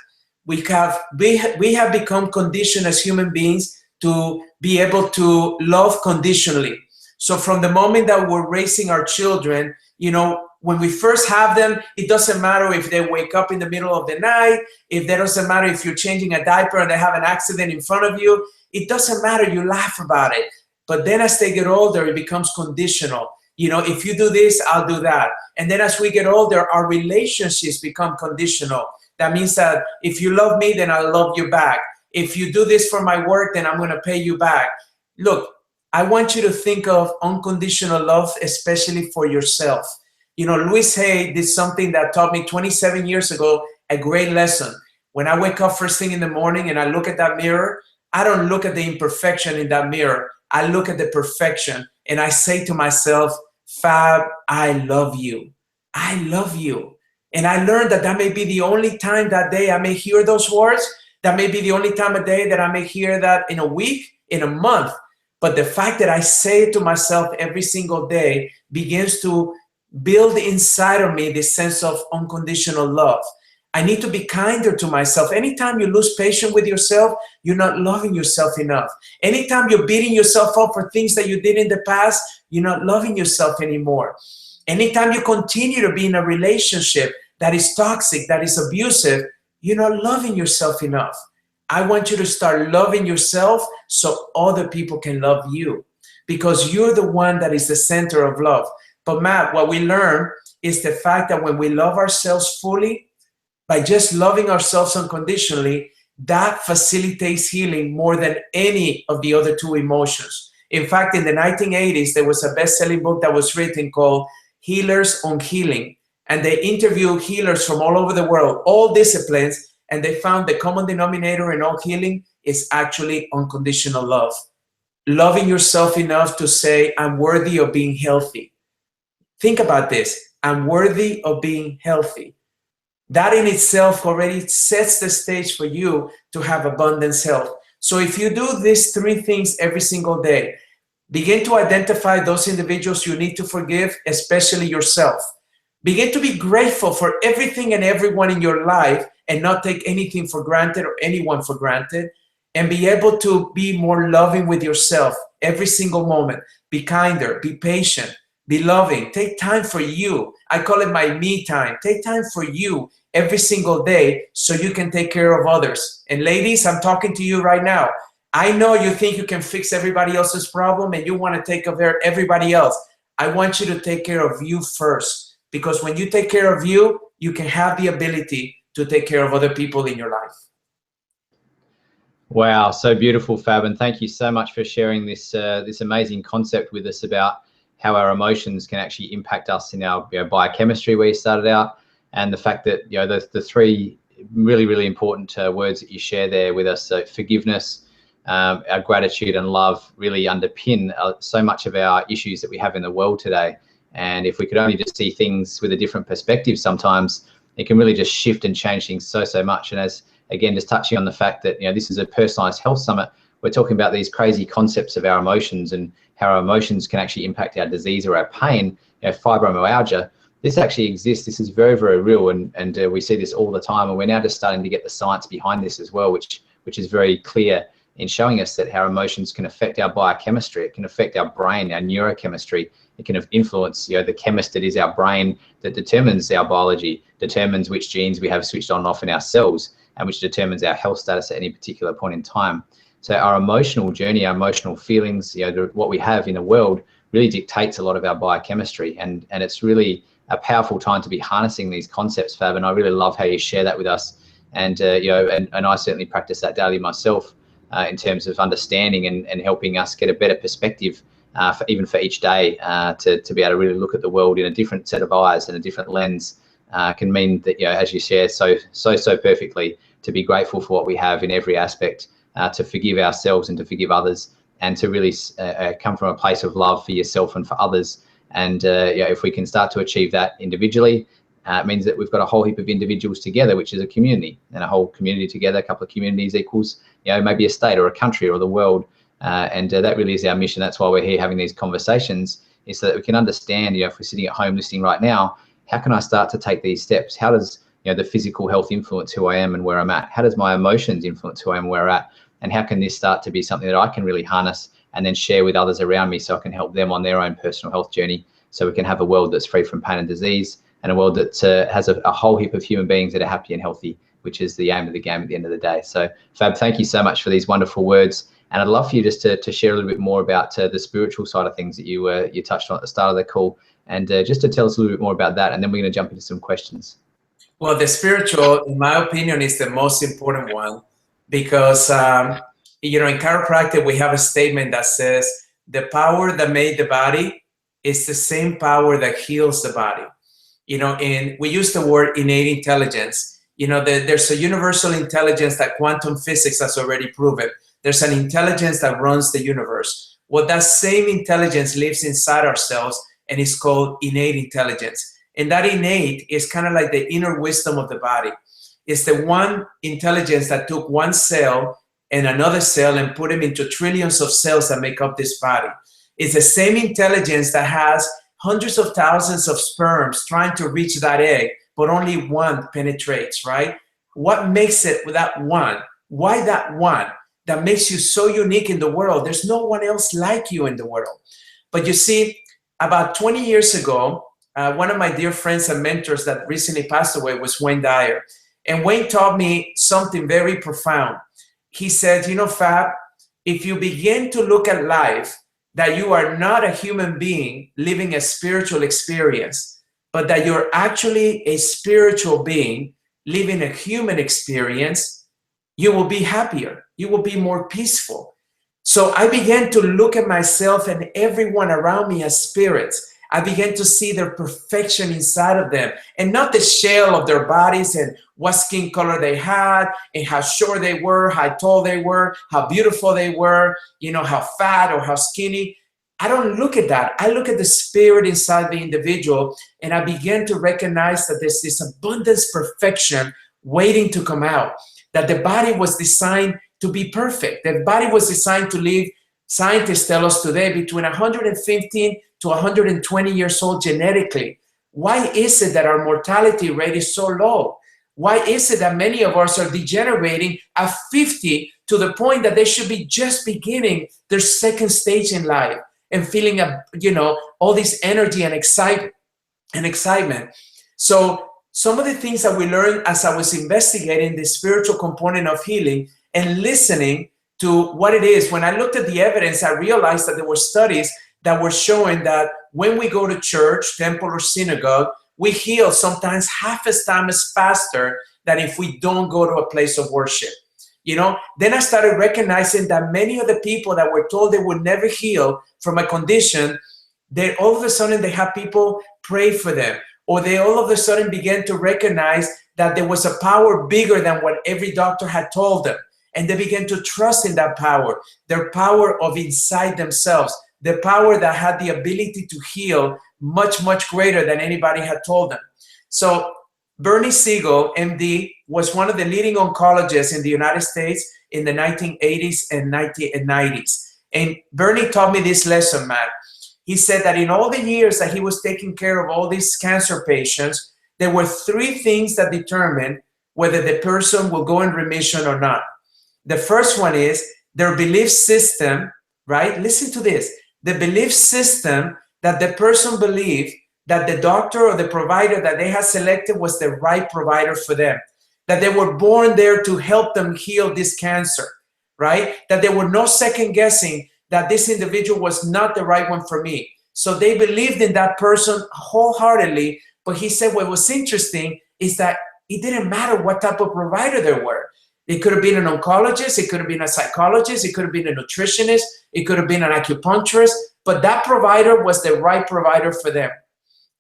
Speaker 2: We have become conditioned as human beings to be able to love conditionally. So from the moment that we're raising our children, you know, when we first have them, it doesn't matter if they wake up in the middle of the night, it doesn't matter if you're changing a diaper and they have an accident in front of you. It doesn't matter, you laugh about it. But then as they get older, it becomes conditional. You know, if you do this, I'll do that. And then as we get older, our relationships become conditional. That means that if you love me, then I'll love you back. If you do this for my work, then I'm going to pay you back. Look, I want you to think of unconditional love, especially for yourself. You know, Louise Hay did something that taught me 27 years ago a great lesson. When I wake up first thing in the morning and I look at that mirror, I don't look at the imperfection in that mirror. I look at the perfection and I say to myself, Fab, I love you. I love you. And I learned that that may be the only time that day I may hear those words. That may be the only time of day that I may hear that in a week, in a month. But the fact that I say it to myself every single day begins to build inside of me this sense of unconditional love. I need to be kinder to myself. Anytime you lose patience with yourself, you're not loving yourself enough. Anytime you're beating yourself up for things that you did in the past, you're not loving yourself anymore. Anytime you continue to be in a relationship that is toxic, that is abusive, you're not loving yourself enough. I want you to start loving yourself so other people can love you, because you're the one that is the center of love. But Matt, what we learn is the fact that when we love ourselves fully, by just loving ourselves unconditionally, that facilitates healing more than any of the other two emotions. In fact, in the 1980s, there was a best-selling book that was written called Healers on Healing. And they interviewed healers from all over the world, all disciplines, and they found the common denominator in all healing is actually unconditional love. Loving yourself enough to say, I'm worthy of being healthy. Think about this. I'm worthy of being healthy. That in itself already sets the stage for you to have abundance health. So if you do these three things every single day, begin to identify those individuals you need to forgive, especially yourself. Begin to be grateful for everything and everyone in your life and not take anything for granted or anyone for granted, and be able to be more loving with yourself every single moment. Be kinder, be patient, be loving. Take time for you. I call it my me time. Take time for you every single day so you can take care of others. And ladies, I'm talking to you right now. I know you think you can fix everybody else's problem and you want to take care of everybody else. I want you to take care of you first, because when you take care of you, you can have the ability to take care of other people in your life.
Speaker 1: Wow, so beautiful, Fab, and thank you so much for sharing this this amazing concept with us about how our emotions can actually impact us in our biochemistry, where you started out, and the fact that the three really important words that you share there with us, so forgiveness, our gratitude and love, really underpin so much of our issues that we have in the world today. And if we could only just see things with a different perspective, sometimes it can really just shift and change things so much. And as again, just touching on the fact that this is a personalized health summit, we're talking about these crazy concepts of our emotions and how our emotions can actually impact our disease or our pain. Fibromyalgia, this actually exists. This is very real, and we see this all the time. And we're now just starting to get the science behind this as well, which is very clear in showing us that our emotions can affect our biochemistry. It can affect our brain, our neurochemistry. It can influence the chemist that is our brain, that determines our biology, determines which genes we have switched on and off in our cells, and which determines our health status at any particular point in time. So our emotional journey, our emotional feelings, what we have in the world really dictates a lot of our biochemistry, and it's really a powerful time to be harnessing these concepts, Fab. And I really love how you share that with us, and and I certainly practice that daily myself in terms of understanding and helping us get a better perspective even for each day, to be able to really look at the world in a different set of eyes and a different lens. Can mean that, as you share so perfectly, to be grateful for what we have in every aspect, to forgive ourselves and to forgive others, and to really come from a place of love for yourself and for others. And if we can start to achieve that individually, it means that we've got a whole heap of individuals together, which is a community, and a whole community together, a couple of communities equals maybe a state or a country or the world. And that really is our mission. That's why we're here having these conversations, is so that we can understand, if we're sitting at home listening right now, how can I start to take these steps? How does the physical health influence who I am and where I'm at? How does my emotions influence who I am and where I'm at? And how can this start to be something that I can really harness and then share with others around me, so I can help them on their own personal health journey, so we can have a world that's free from pain and disease, and a world that has a whole heap of human beings that are happy and healthy, which is the aim of the game at the end of the day. So Fab, thank you so much for these wonderful words. And I'd love for you just to share a little bit more about the spiritual side of things that you touched on at the start of the call, and just to tell us a little bit more about that, and then we're going to jump into some questions.
Speaker 2: Well, the spiritual, in my opinion, is the most important one, because in chiropractic we have a statement that says the power that made the body is the same power that heals the body. And we use the word innate intelligence. There's a universal intelligence that quantum physics has already proven. There's an intelligence that runs the universe. Well, that same intelligence lives inside ourselves, and it's called innate intelligence. And that innate is kind of like the inner wisdom of the body. It's the one intelligence that took one cell and another cell and put them into trillions of cells that make up this body. It's the same intelligence that has hundreds of thousands of sperms trying to reach that egg, but only one penetrates, right? What makes it with that one? Why that one? That makes you so unique in the world. There's no one else like you in the world. But you see, about 20 years ago, one of my dear friends and mentors that recently passed away was Wayne Dyer. And Wayne taught me something very profound. He said, Fab, if you begin to look at life, that you are not a human being living a spiritual experience, but that you're actually a spiritual being living a human experience, you will be happier. You will be more peaceful. So I began to look at myself and everyone around me as spirits. I began to see their perfection inside of them, and not the shell of their bodies and what skin color they had and how short they were, how tall they were, how beautiful they were, how fat or how skinny. I don't look at that. I look at the spirit inside the individual, and I began to recognize that there's this abundance perfection waiting to come out, that the body was designed to be perfect. The body was designed to live, scientists tell us today, between 115 to 120 years old genetically. Why is it that our mortality rate is so low? Why is it that many of us are degenerating at 50 to the point that they should be just beginning their second stage in life and feeling, all this energy and excitement? So some of the things that we learned as I was investigating the spiritual component of healing and listening to what it is, when I looked at the evidence, I realized that there were studies that were showing that when we go to church, temple, or synagogue, we heal sometimes half as time as faster than if we don't go to a place of worship. Then I started recognizing that many of the people that were told they would never heal from a condition, they all of a sudden they have people pray for them, or they all of a sudden began to recognize that there was a power bigger than what every doctor had told them. And they began to trust in that power, their power of inside themselves, the power that had the ability to heal much, much greater than anybody had told them. So Bernie Siegel, MD, was one of the leading oncologists in the United States in the 1980s and 90s. And Bernie taught me this lesson, Matt. He said that in all the years that he was taking care of all these cancer patients, there were three things that determined whether the person will go in remission or not. The first one is their belief system, right? Listen to this. The belief system that the person believed that the doctor or the provider that they had selected was the right provider for them, that they were born there to help them heal this cancer, right? That there were no second guessing that this individual was not the right one for me. So they believed in that person wholeheartedly. But he said what was interesting is that it didn't matter what type of provider they were. It could have been an oncologist, it could have been a psychologist, it could have been a nutritionist, it could have been an acupuncturist, but that provider was the right provider for them.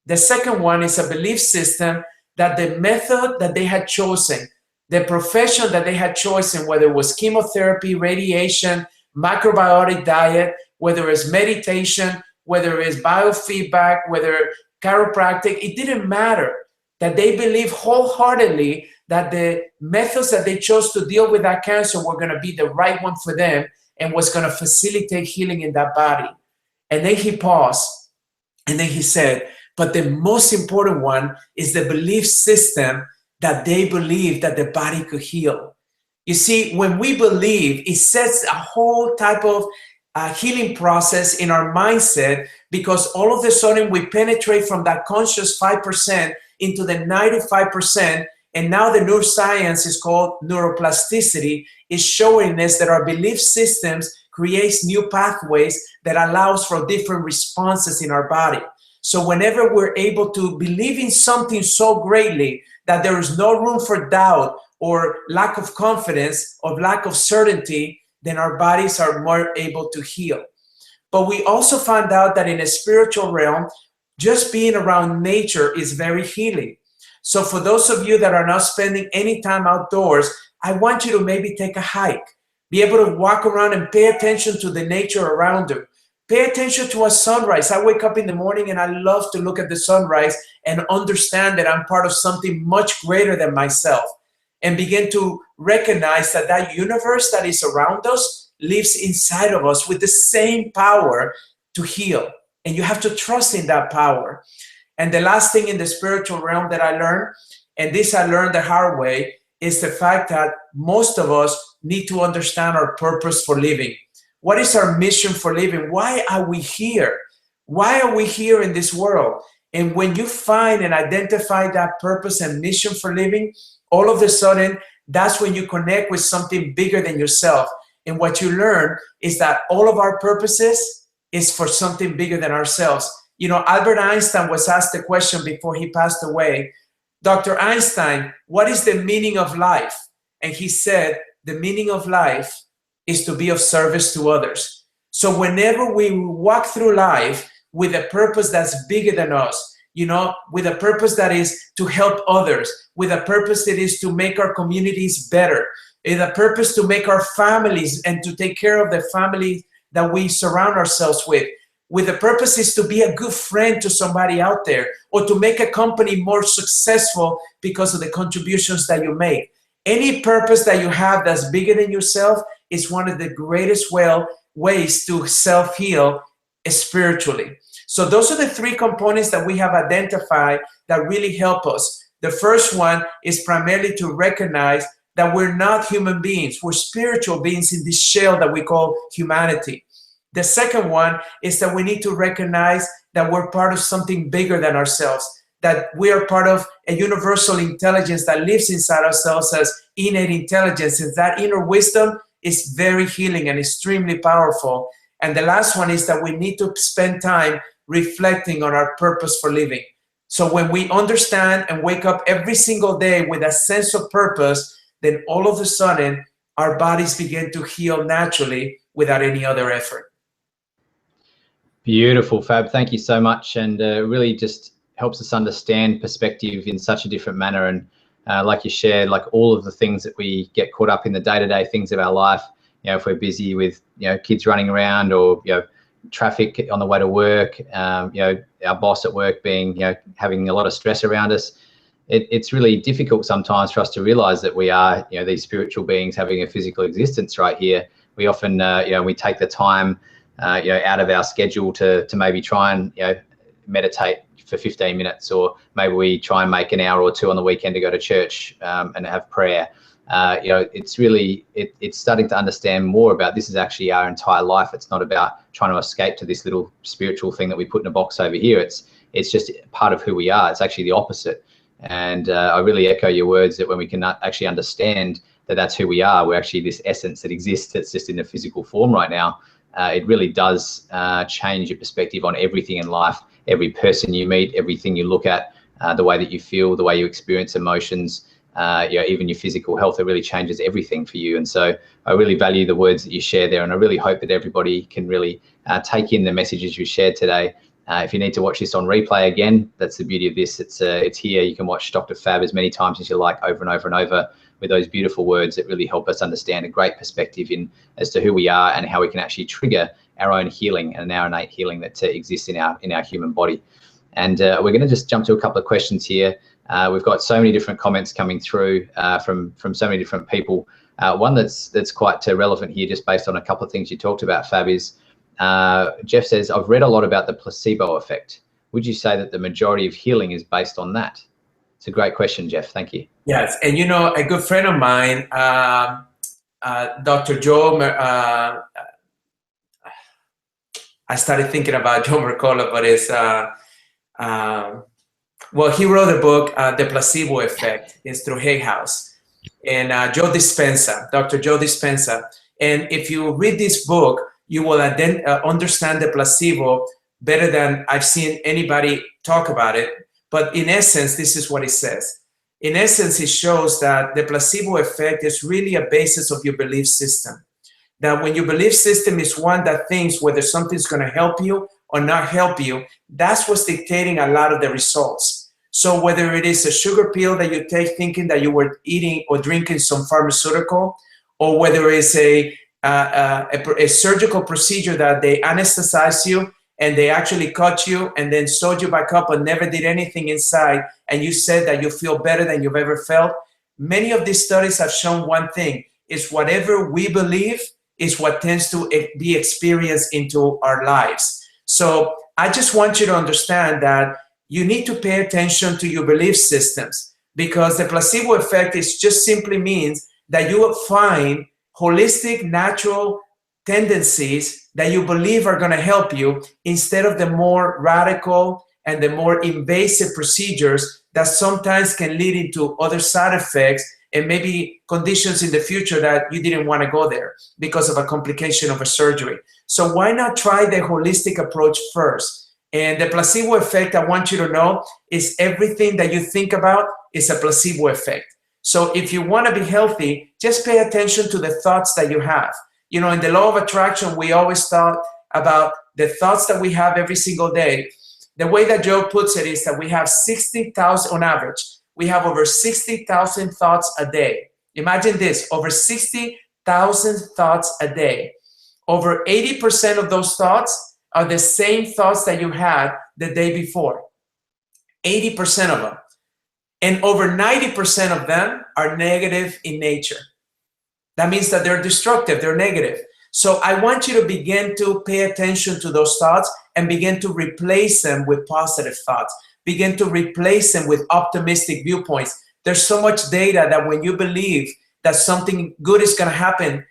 Speaker 2: The second one is a belief system that the method that they had chosen, the profession that they had chosen, whether it was chemotherapy, radiation, macrobiotic diet, whether it's meditation, whether it's biofeedback, whether chiropractic, it didn't matter. That they believed wholeheartedly that the methods that they chose to deal with that cancer were going to be the right one for them and was going to facilitate healing in that body. And then he paused and then he said, but the most important one is the belief system that they believe that the body could heal. You see, when we believe, it sets a whole type of healing process in our mindset, because all of a sudden we penetrate from that conscious 5% into the 95%. And now the neuroscience is called neuroplasticity, is showing us that our belief systems creates new pathways that allows for different responses in our body. So whenever we're able to believe in something so greatly that there is no room for doubt or lack of confidence or lack of certainty, then our bodies are more able to heal. But we also found out that in a spiritual realm, just being around nature is very healing. So for those of you that are not spending any time outdoors, I want you to maybe take a hike, be able to walk around and pay attention to the nature around you. Pay attention to a sunrise. I wake up in the morning and I love to look at the sunrise and understand that I'm part of something much greater than myself, and begin to recognize that that universe that is around us lives inside of us with the same power to heal. And you have to trust in that power. And the last thing in the spiritual realm that I learned, and this I learned the hard way, is the fact that most of us need to understand our purpose for living. What is our mission for living? Why are we here? Why are we here in this world? And when you find and identify that purpose and mission for living, all of a sudden, that's when you connect with something bigger than yourself. And what you learn is that all of our purposes is for something bigger than ourselves. You know, Albert Einstein was asked the question before he passed away, Dr. Einstein, what is the meaning of life? And he said, the meaning of life is to be of service to others. So whenever we walk through life with a purpose that's bigger than us, you know, with a purpose that is to help others, with a purpose that is to make our communities better, with a purpose to make our families and to take care of the families that we surround ourselves with. with the purpose is to be a good friend to somebody out there, or to make a company more successful because of the contributions that you make. Any purpose that you have that's bigger than yourself is one of the greatest ways to self-heal spiritually. So those are the three components that we have identified that really help us. The first one is primarily to recognize that we're not human beings. We're spiritual beings in this shell that we call humanity. The second one is that we need to recognize that we're part of something bigger than ourselves, that we are part of a universal intelligence that lives inside ourselves as innate intelligence, and that inner wisdom is very healing and extremely powerful. And the last one is that we need to spend time reflecting on our purpose for living. So when we understand and wake up every single day with a sense of purpose, then all of a sudden our bodies begin to heal naturally without any other effort.
Speaker 1: Beautiful, Fab. Thank you so much. And really just helps us understand perspective in such a different manner. And like you shared, like all of the things that we get caught up in the day-to-day things of our life, you know, if we're busy with, you know, kids running around, or, you know, traffic on the way to work, you know, our boss at work being, you know, having a lot of stress around us, it's really difficult sometimes for us to realize that we are, you know, these spiritual beings having a physical existence right here. We often, you know, we take the time, you know, out of our schedule to maybe try and, you know, meditate for 15 minutes, or maybe we try and make an hour or two on the weekend to go to church and have prayer. You know, it's really, it's starting to understand more about this is actually our entire life. It's not about trying to escape to this little spiritual thing that we put in a box over here. It's just part of who we are. It's actually the opposite. And I really echo your words that when we can actually understand that that's who we are, we're actually this essence that exists that's just in a physical form right now. It really does change your perspective on everything in life. Every person you meet, everything you look at, the way that you feel, the way you experience emotions, you know, even your physical health, it really changes everything for you. And so I really value the words that you share there, and I really hope that everybody can really take in the messages you shared today. If you need to watch this on replay again, that's the beauty of this. It's here. You can watch Dr. Fab as many times as you like, over and over and over, with those beautiful words that really help us understand a great perspective as to who we are and how we can actually trigger our own healing and our innate healing that exists in our human body. And we're going to just jump to a couple of questions here. We've got so many different comments coming through from so many different people. One that's quite relevant here, just based on a couple of things you talked about, Fab, is Jeff says, I've read a lot about the placebo effect. Would you say that the majority of healing is based on that? It's a great question, Jeff. Thank you.
Speaker 2: Yes, and you know, a good friend of mine, Dr. Joe, I started thinking about Joe Mercola, but it's, well, he wrote a book, The Placebo Effect. It's through Hay House. And Joe Dispenza, Dr. Joe Dispenza. And if you read this book, you will understand the placebo better than I've seen anybody talk about it. But in essence, this is what it says. In essence, it shows that the placebo effect is really a basis of your belief system. That when your belief system is one that thinks whether something's going to help you or not help you, that's what's dictating a lot of the results. So whether it is a sugar pill that you take thinking that you were eating or drinking some pharmaceutical, or whether it's a surgical procedure that they anesthetize you and they actually cut you and then sewed you back up and never did anything inside, and you said that you feel better than you've ever felt. Many of these studies have shown one thing, is whatever we believe is what tends to be experienced into our lives. So I just want you to understand that you need to pay attention to your belief systems, because the placebo effect is just simply means that you will find holistic, natural tendencies that you believe are going to help you, instead of the more radical and the more invasive procedures that sometimes can lead into other side effects and maybe conditions in the future that you didn't want to go there because of a complication of a surgery. So why not try the holistic approach first? And the placebo effect, I want you to know, is everything that you think about is a placebo effect. So if you want to be healthy, just pay attention to the thoughts that you have. You know, in the law of attraction, we always thought about the thoughts that we have every single day. The way that Joe puts it is that we have 60,000 on average. We have over 60,000 thoughts a day. Imagine this, over 60,000 thoughts a day. Over 80% of those thoughts are the same thoughts that you had the day before. 80% of them. And over 90% of them are negative in nature. That means that they're destructive, they're negative. So I want you to begin to pay attention to those thoughts and begin to replace them with positive thoughts. Begin to replace them with optimistic viewpoints. There's so much data that when you believe that something good is going to happen,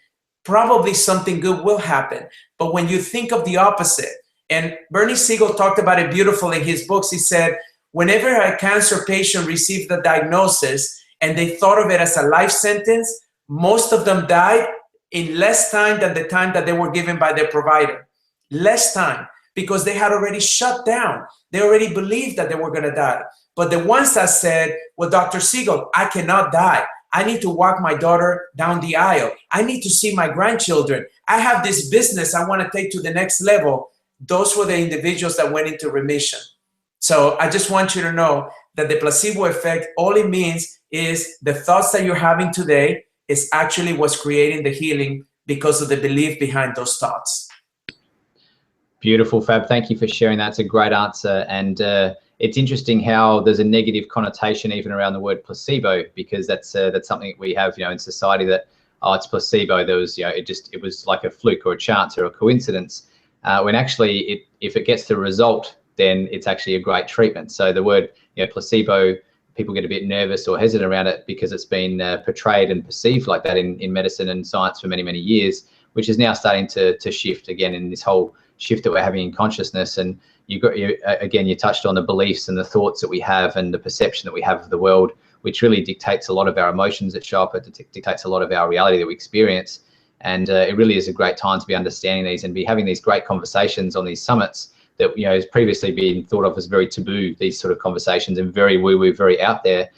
Speaker 2: probably something good will happen. But when you think of the opposite, and Bernie Siegel talked about it beautifully in his books, he said, whenever a cancer patient received the diagnosis and they thought of it as a life sentence, most of them died in less time than the time that they were given by their provider. Less time, because they had already shut down. They already believed that they were going to die. But the ones that said, well, Dr. Siegel, I cannot die. I need to walk my daughter down the aisle. I need to see my grandchildren. I have this business I want to take to the next level. Those were the individuals that went into remission. So I just want you to know that the placebo effect, all it means is the thoughts that you're having today is actually what's creating the healing because of the belief behind those thoughts.
Speaker 1: Beautiful, Fab. Thank you for sharing that. It's a great answer. And it's interesting how there's a negative connotation even around the word placebo, because that's something that we have, in society, that, oh, it's placebo. There was, it was like a fluke or a chance or a coincidence. When actually, if it gets the result, then it's actually a great treatment. So the word, placebo, people get a bit nervous or hesitant around it because it's been portrayed and perceived like that in medicine and science for many, many years, which is now starting to shift again in this whole shift that we're having in consciousness. And you touched on the beliefs and the thoughts that we have and the perception that we have of the world, which really dictates a lot of our emotions that show up. It dictates a lot of our reality that we experience. And it really is a great time to be understanding these and be having these great conversations on these summits that has previously been thought of as very taboo, these sort of conversations, and very woo-woo, very out there.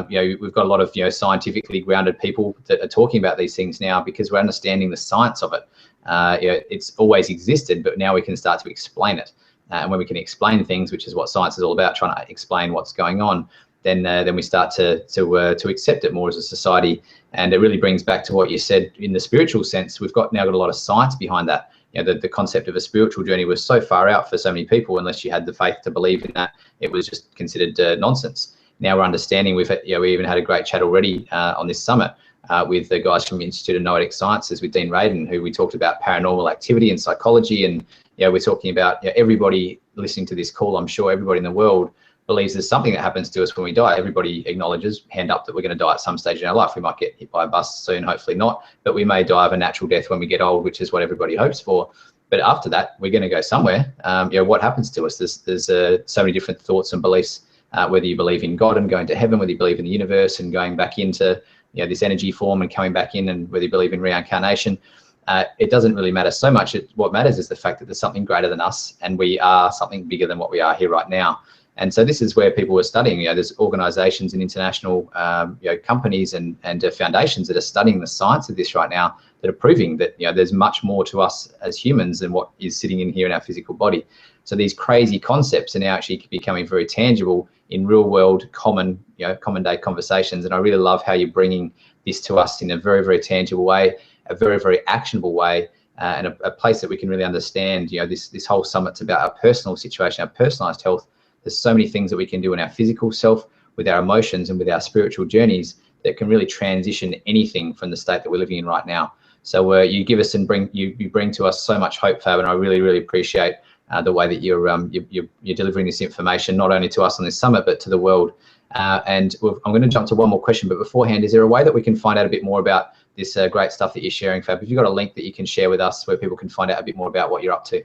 Speaker 1: We've got a lot of scientifically grounded people that are talking about these things now because we're understanding the science of it. It's always existed, but now we can start to explain it. And when we can explain things, which is what science is all about, trying to explain what's going on, then we start to accept it more as a society. And it really brings back to what you said in the spiritual sense. We've now got a lot of science behind that. The concept of a spiritual journey was so far out for so many people. Unless you had the faith to believe in that, it was just considered nonsense. Now we're understanding. We even had a great chat already on this summit with the guys from the Institute of Noetic Sciences, with Dean Radin, who we talked about paranormal activity and psychology. And we're talking about everybody listening to this call. I'm sure everybody in the world believes there's something that happens to us when we die. Everybody acknowledges, hand up, that we're going to die at some stage in our life. We might get hit by a bus soon, hopefully not, but we may die of a natural death when we get old, which is what everybody hopes for. But after that, we're going to go somewhere. What happens to us? There's so many different thoughts and beliefs, whether you believe in God and going to heaven, whether you believe in the universe and going back into this energy form and coming back in, and whether you believe in reincarnation. It doesn't really matter so much. What matters is the fact that there's something greater than us, and we are something bigger than what we are here right now. And so this is where people are studying. There's organizations and international companies and foundations that are studying the science of this right now, that are proving that there's much more to us as humans than what is sitting in here in our physical body. So these crazy concepts are now actually becoming very tangible in real world, common day conversations. And I really love how you're bringing this to us in a very, very tangible way, a very, very actionable way, and a place that we can really understand. This whole summit's about our personal situation, our personalized health. There's so many things that we can do in our physical self, with our emotions and with our spiritual journeys, that can really transition anything from the state that we're living in right now. So you give us and you bring to us so much hope, Fab, and I really, really appreciate the way that you're delivering this information, not only to us on this summit, but to the world. And I'm going to jump to one more question, but beforehand, is there a way that we can find out a bit more about this great stuff that you're sharing, Fab? Have you got a link that you can share with us where people can find out a bit more about what you're up to?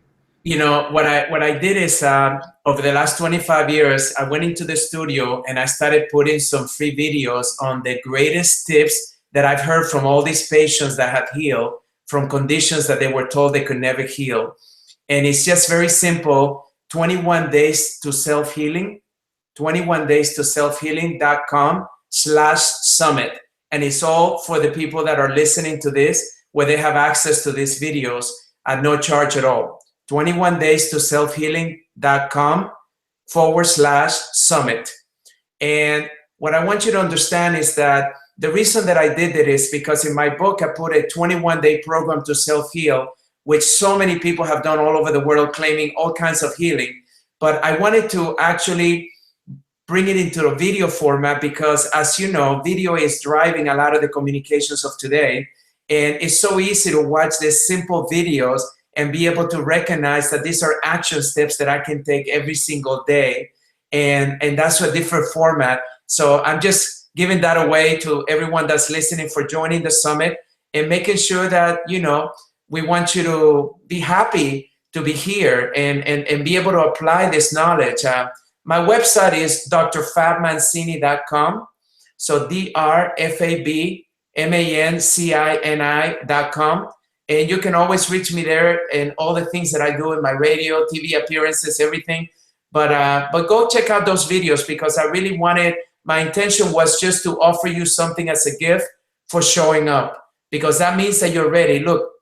Speaker 2: What I did is over the last 25 years, I went into the studio and I started putting some free videos on the greatest tips that I've heard from all these patients that have healed from conditions that they were told they could never heal. And it's just very simple: 21 days to self-healing, 21days-to-selfhealing.com/summit. And it's all for the people that are listening to this, where they have access to these videos at no charge at all. 21days-to-selfhealing.com/summit. And what I want you to understand is that the reason that I did it is because in my book, I put a 21-day program to self-heal, which so many people have done all over the world, claiming all kinds of healing. But I wanted to actually bring it into a video format because, as you know, video is driving a lot of the communications of today. And it's so easy to watch these simple videos and be able to recognize that these are action steps that I can take every single day. And that's a different format. So I'm just giving that away to everyone that's listening for joining the summit and making sure that, you know, we want you to be happy to be here and be able to apply this knowledge. My website is drfabmancini.com. So drfabmancini.com. And you can always reach me there and all the things that I do in my radio, TV appearances, everything. But go check out those videos because I really wanted, my intention was just to offer you something as a gift for showing up, because that means that you're ready. Look,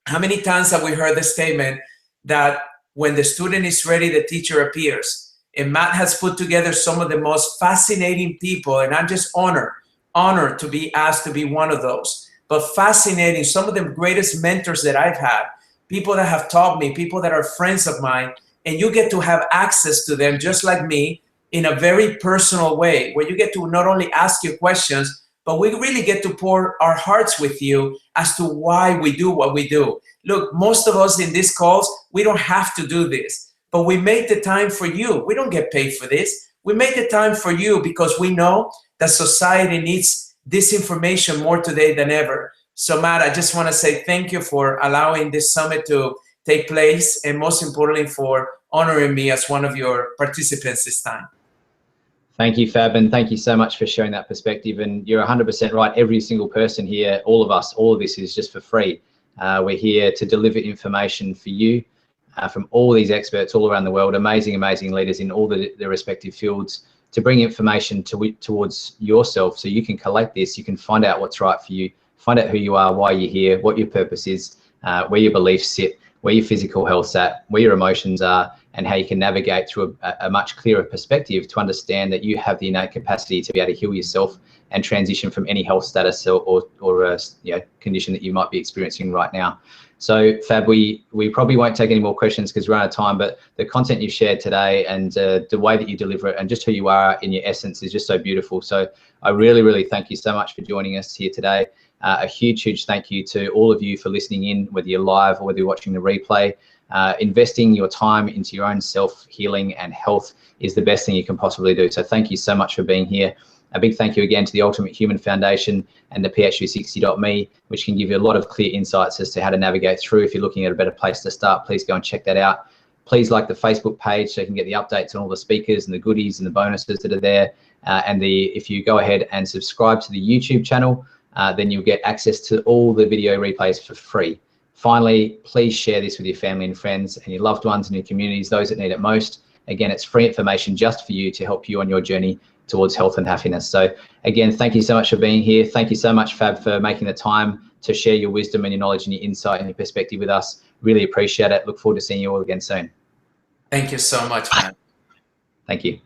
Speaker 2: how many times have we heard the statement that when the student is ready, the teacher appears? And Matt has put together some of the most fascinating people, and I'm just honored to be asked to be one of those. But fascinating, some of the greatest mentors that I've had, people that have taught me, people that are friends of mine, and you get to have access to them just like me in a very personal way, where you get to not only ask your questions, but we really get to pour our hearts with you as to why we do what we do. Look, most of us in these calls, we don't have to do this, but we make the time for you. We don't get paid for this. We make the time for you because we know that society needs this information more today than ever. So Matt, I just want to say thank you for allowing this summit to take place, and most importantly for honoring me as one of your participants this time.
Speaker 1: Thank you, Fab, and thank you so much for sharing that perspective. And you're 100% right. Every single person here, all of us, all of this is just for free. We're here to deliver information for you from all these experts all around the world, amazing leaders in all the respective fields, to bring information towards yourself so you can collect this, you can find out what's right for you, find out who you are, why you're here, what your purpose is, where your beliefs sit, where your physical health's at, where your emotions are, and how you can navigate through a much clearer perspective to understand that you have the innate capacity to be able to heal yourself and transition from any health status or condition that you might be experiencing right now. So Fab, we probably won't take any more questions because we're out of time, but the content you've shared today and the way that you deliver it and just who you are in your essence is just so beautiful. So I really thank you so much for joining us here today. A huge thank you to all of you for listening in, whether you're live or whether you're watching the replay. Investing your time into your own self-healing and health is the best thing you can possibly do. So thank you so much for being here. A big thank you again to the Ultimate Human Foundation and the ph360.me, which can give you a lot of clear insights as to how to navigate through. If you're looking at a better place to start, please go and check that out. Please like the Facebook page so you can get the updates on all the speakers and the goodies and the bonuses that are there. If you go ahead and subscribe to the YouTube channel, then you'll get access to all the video replays for free. Finally, please share this with your family and friends and your loved ones and your communities, those that need it most. Again, it's free information just for you to help you on your journey towards health and happiness. So again, thank you so much for being here. Thank you so much, Fab, for making the time to share your wisdom and your knowledge and your insight and your perspective with us. Really appreciate it. Look forward to seeing you all again soon.
Speaker 2: Thank you so much, man.
Speaker 1: Thank you.